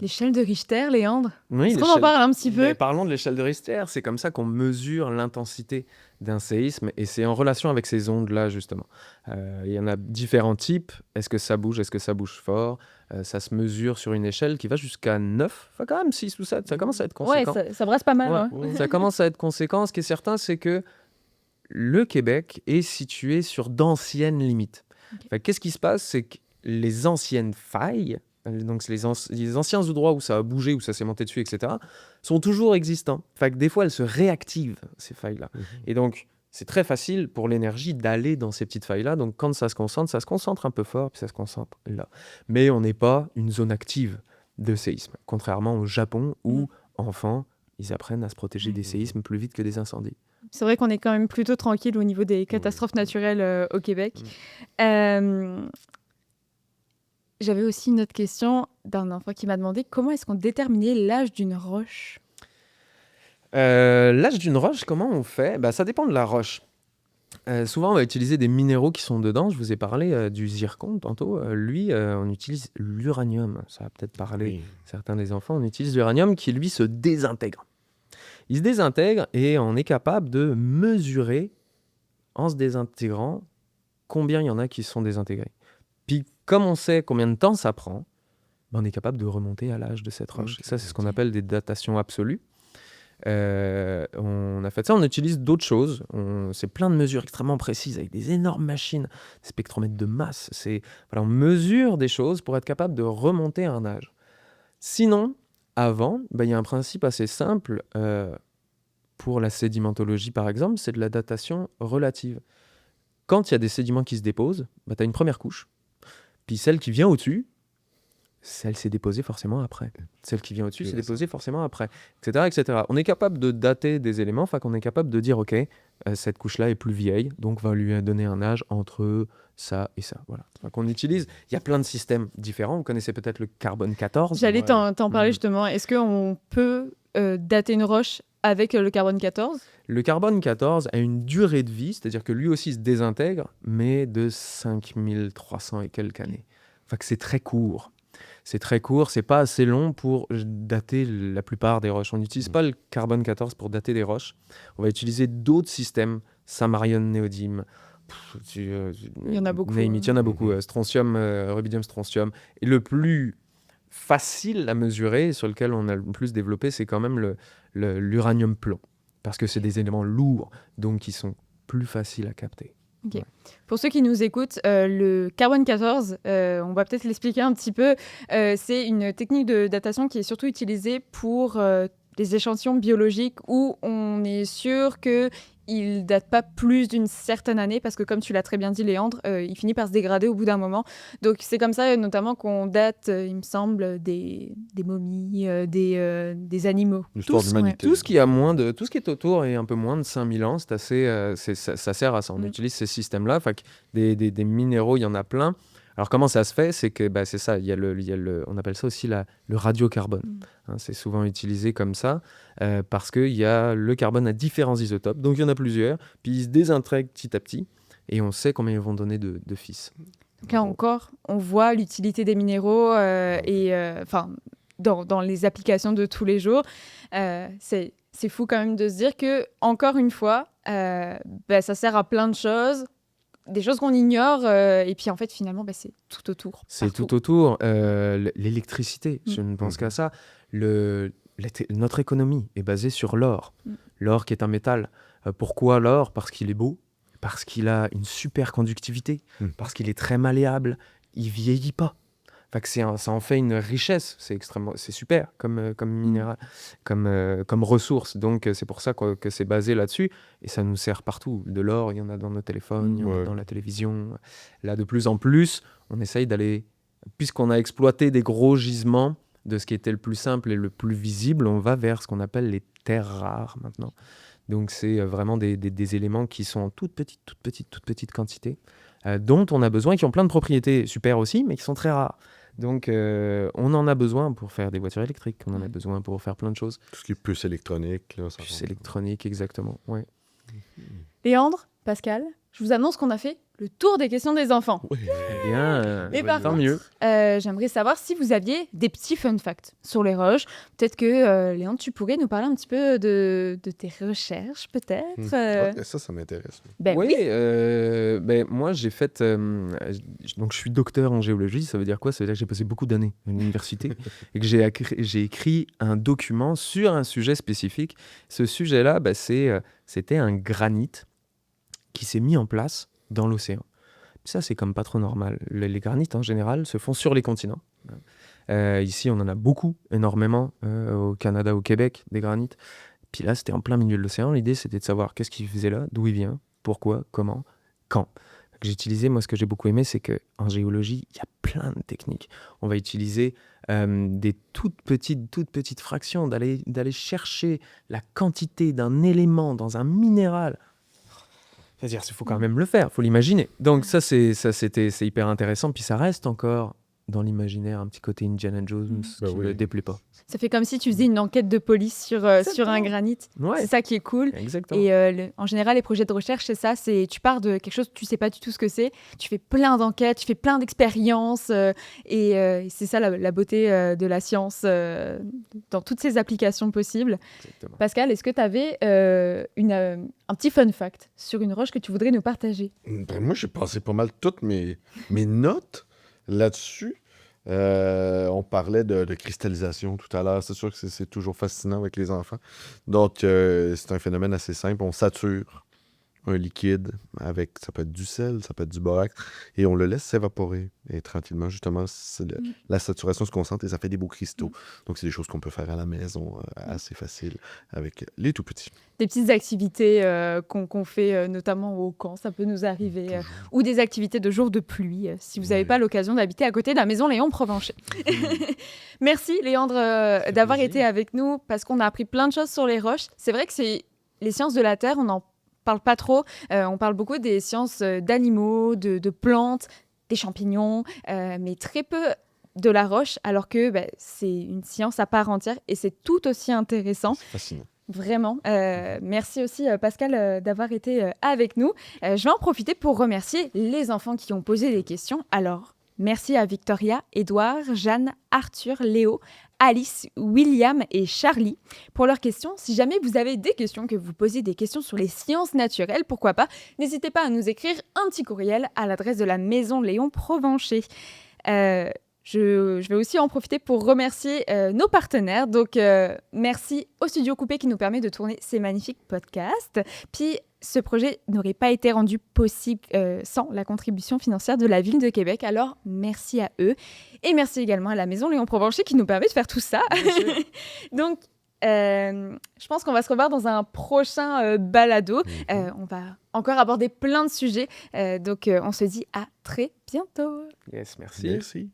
L'échelle de Richter, Léandre? Oui, Est-ce qu'on en parle un petit peu? Mais parlons de l'échelle de Richter. C'est comme ça qu'on mesure l'intensité d'un séisme. Et c'est en relation avec ces ondes-là, justement. Il y en a différents types. Est-ce que ça bouge? Est-ce que ça bouge fort? Ça se mesure sur une échelle qui va jusqu'à 9. Enfin, quand même, 6 ou 7. Ça commence à être Ouais, conséquent. ça brasse pas mal. Ouais, hein. ça commence à être conséquent. Ce qui est certain, c'est que le Québec est situé sur d'anciennes limites. Ok. Fait, qu'est-ce qui se passe? C'est que les anciennes failles, donc c'est les anciens endroits où ça a bougé, où ça s'est monté dessus, etc., sont toujours existants. Fait que des fois, elles se réactivent, ces failles-là. Et donc, c'est très facile pour l'énergie d'aller dans ces petites failles-là. Donc, quand ça se concentre un peu fort, puis ça se concentre là. Mais on n'est pas une zone active de séisme, contrairement au Japon où, enfants, ils apprennent à se protéger des séismes plus vite que des incendies. C'est vrai qu'on est quand même plutôt tranquille au niveau des catastrophes naturelles au Québec. J'avais aussi une autre question d'un enfant qui m'a demandé comment est-ce qu'on déterminait l'âge d'une roche? L'âge d'une roche, comment on fait? Ça dépend de la roche. Souvent, on va utiliser des minéraux qui sont dedans. Je vous ai parlé du zircon tantôt. Lui, on utilise l'uranium. Ça va peut-être parler certains des enfants. On utilise l'uranium qui, lui, se désintègre. Il se désintègre et on est capable de mesurer, en se désintégrant, combien il y en a qui sont désintégrés. Puis, comme on sait combien de temps ça prend, on est capable de remonter à l'âge de cette roche. Ça, c'est ce qu'on appelle des datations absolues. On a fait ça, on utilise d'autres choses. C'est plein de mesures extrêmement précises avec des énormes machines, des spectromètres de masse. On mesure des choses pour être capable de remonter à un âge. Sinon, avant, il y a un principe assez simple pour la sédimentologie, par exemple, c'est de la datation relative. Quand il y a des sédiments qui se déposent, tu as une première couche, puis celle qui vient au-dessus, celle s'est déposée forcément après. Celle qui vient au-dessus s'est déposée forcément après, etc., etc. On est capable de dater des éléments, qu'on est capable de dire, OK, cette couche-là est plus vieille, donc on va lui donner un âge entre ça et ça. Voilà. On utilise, il y a plein de systèmes différents. Vous connaissez peut-être le carbone 14. J'allais t'en parler justement. Est-ce qu'on peut dater une roche avec le carbone 14? Le carbone 14 a une durée de vie, c'est-à-dire que lui aussi se désintègre, mais de 5300 et quelques années. Enfin, que c'est très court. C'est très court, c'est pas assez long pour dater la plupart des roches. On n'utilise pas le carbone 14 pour dater des roches. On va utiliser d'autres systèmes, samarium, néodyme. Il y en a beaucoup. Il y en a beaucoup. Strontium, rubidium, strontium. Et le plus facile à mesurer et sur lequel on a le plus développé, c'est quand même l'uranium plomb. Parce que c'est des éléments lourds, donc qui sont plus faciles à capter. Ok. Ouais. Pour ceux qui nous écoutent, le carbone 14, on va peut-être l'expliquer un petit peu. C'est une technique de datation qui est surtout utilisée pour des échantillons biologiques où on est sûr qu'ils ne datent pas plus d'une certaine année parce que, comme tu l'as très bien dit, Léandre, il finit par se dégrader au bout d'un moment. Donc, c'est comme ça, notamment, qu'on date, il me semble, des momies, des animaux. L'histoire Tous, d'humanité. Tout ce qui est autour est un peu moins de 5000 ans, c'est assez, ça sert à ça. On utilise ces systèmes-là. Fait que des minéraux, il y en a plein. Alors, comment ça se fait? C'est que c'est ça, il y a on appelle ça aussi le radiocarbone. Hein, c'est souvent utilisé comme ça parce qu'il y a le carbone à différents isotopes. Donc, il y en a plusieurs. Puis, ils se désintègrent petit à petit. Et on sait combien ils vont donner de fils. Donc là encore, on voit l'utilité des minéraux dans les applications de tous les jours. C'est fou quand même de se dire que, encore une fois, ça sert à plein de choses, des choses qu'on ignore, et puis en fait, finalement, c'est tout autour. C'est partout. tout autour. L'électricité, je ne pense qu'à ça. Notre économie est basée sur l'or. L'or qui est un métal. Pourquoi l'or? Parce qu'il est beau, parce qu'il a une super conductivité, parce qu'il est très malléable, il vieillit pas. Fait que ça en fait une richesse, c'est super comme minéral, comme ressource. Donc c'est pour ça que c'est basé là-dessus et ça nous sert partout. De l'or, il y en a dans nos téléphones, il y en a dans la télévision. Là, de plus en plus, on essaye d'aller, puisqu'on a exploité des gros gisements de ce qui était le plus simple et le plus visible, on va vers ce qu'on appelle les terres rares maintenant. Donc c'est vraiment des éléments qui sont en toute petite quantité, dont on a besoin, qui ont plein de propriétés super aussi, mais qui sont très rares. Donc, on en a besoin pour faire des voitures électriques, on en a besoin pour faire plein de choses. Tout ce qui est puce électronique. Puce électronique, exactement, ouais. Léandre, Pascal, je vous annonce qu'on a fait le tour des questions des enfants. Oui. Très bien, Mais par tant contre, mieux. J'aimerais savoir si vous aviez des petits fun facts sur les roches. Peut-être que, Léandre, tu pourrais nous parler un petit peu de tes recherches, peut-être. Ça m'intéresse. Oui, moi j'ai fait. Donc je suis docteur en géologie, ça veut dire quoi? Ça veut dire que j'ai passé beaucoup d'années à l'université et que j'ai écrit un document sur un sujet spécifique. Ce sujet-là, c'était un granit qui s'est mis en place dans l'océan. Ça, c'est comme pas trop normal. Les granites, en général, se font sur les continents. Ici, on en a beaucoup, énormément, au Canada, au Québec, des granites. Puis là, c'était en plein milieu de l'océan. L'idée, c'était de savoir qu'est-ce qu'il faisait là, d'où il vient, pourquoi, comment, quand. J'ai utilisé, moi, ce que j'ai beaucoup aimé, c'est qu'en géologie, il y a plein de techniques. On va utiliser des toutes petites fractions, d'aller chercher la quantité d'un élément dans un minéral. C'est-à-dire, il faut quand même le faire, il faut l'imaginer. Donc c'est hyper intéressant, puis ça reste encore dans l'imaginaire un petit côté Indiana Jones qui ne le déplaît pas. Ça fait comme si tu faisais une enquête de police sur un granit. Ouais. C'est ça qui est cool. Exactement. Et en général, les projets de recherche, c'est ça. Tu pars de quelque chose, tu sais pas du tout ce que c'est. Tu fais plein d'enquêtes, tu fais plein d'expériences. Et c'est ça la beauté de la science dans toutes ses applications possibles. Exactement. Pascal, est-ce que tu avais un petit fun fact sur une roche que tu voudrais nous partager? Moi, j'ai passé pas mal toutes mes notes là-dessus. On parlait de cristallisation tout à l'heure. C'est sûr que c'est toujours fascinant avec les enfants. Donc, c'est un phénomène assez simple. On sature un liquide avec, ça peut être du sel, ça peut être du borax, et on le laisse s'évaporer. Et tranquillement, justement, la saturation se concentre et ça fait des beaux cristaux. Donc, c'est des choses qu'on peut faire à la maison assez facile avec les tout petits. Des petites activités qu'on fait notamment au camp, ça peut nous arriver. Ou des activités de jour de pluie, si vous n'avez pas l'occasion d'habiter à côté de la maison Léon Provencher. Merci Léandre d'avoir été avec nous, parce qu'on a appris plein de choses sur les roches. C'est vrai que c'est les sciences de la Terre, on n'en parle pas trop. On parle beaucoup des sciences d'animaux, de plantes, des champignons, mais très peu de la roche, alors que c'est une science à part entière et c'est tout aussi intéressant. C'est fascinant. Vraiment. Merci aussi, Pascal, d'avoir été avec nous. Je vais en profiter pour remercier les enfants qui ont posé des questions. Alors, merci à Victoria, Édouard, Jeanne, Arthur, Léo, Alice, William et Charlie pour leurs questions. Si jamais vous avez des questions, que vous posez des questions sur les sciences naturelles, pourquoi pas, n'hésitez pas à nous écrire un petit courriel à l'adresse de la Maison Léon Provencher. Je vais aussi en profiter pour remercier nos partenaires. Donc, merci au Studio Coupé qui nous permet de tourner ces magnifiques podcasts. Puis, ce projet n'aurait pas été rendu possible sans la contribution financière de la Ville de Québec. Alors, merci à eux. Et merci également à la Maison Léon Provencher qui nous permet de faire tout ça. Donc, je pense qu'on va se revoir dans un prochain balado. On va encore aborder plein de sujets. Donc, on se dit à très bientôt. Yes, merci. Merci.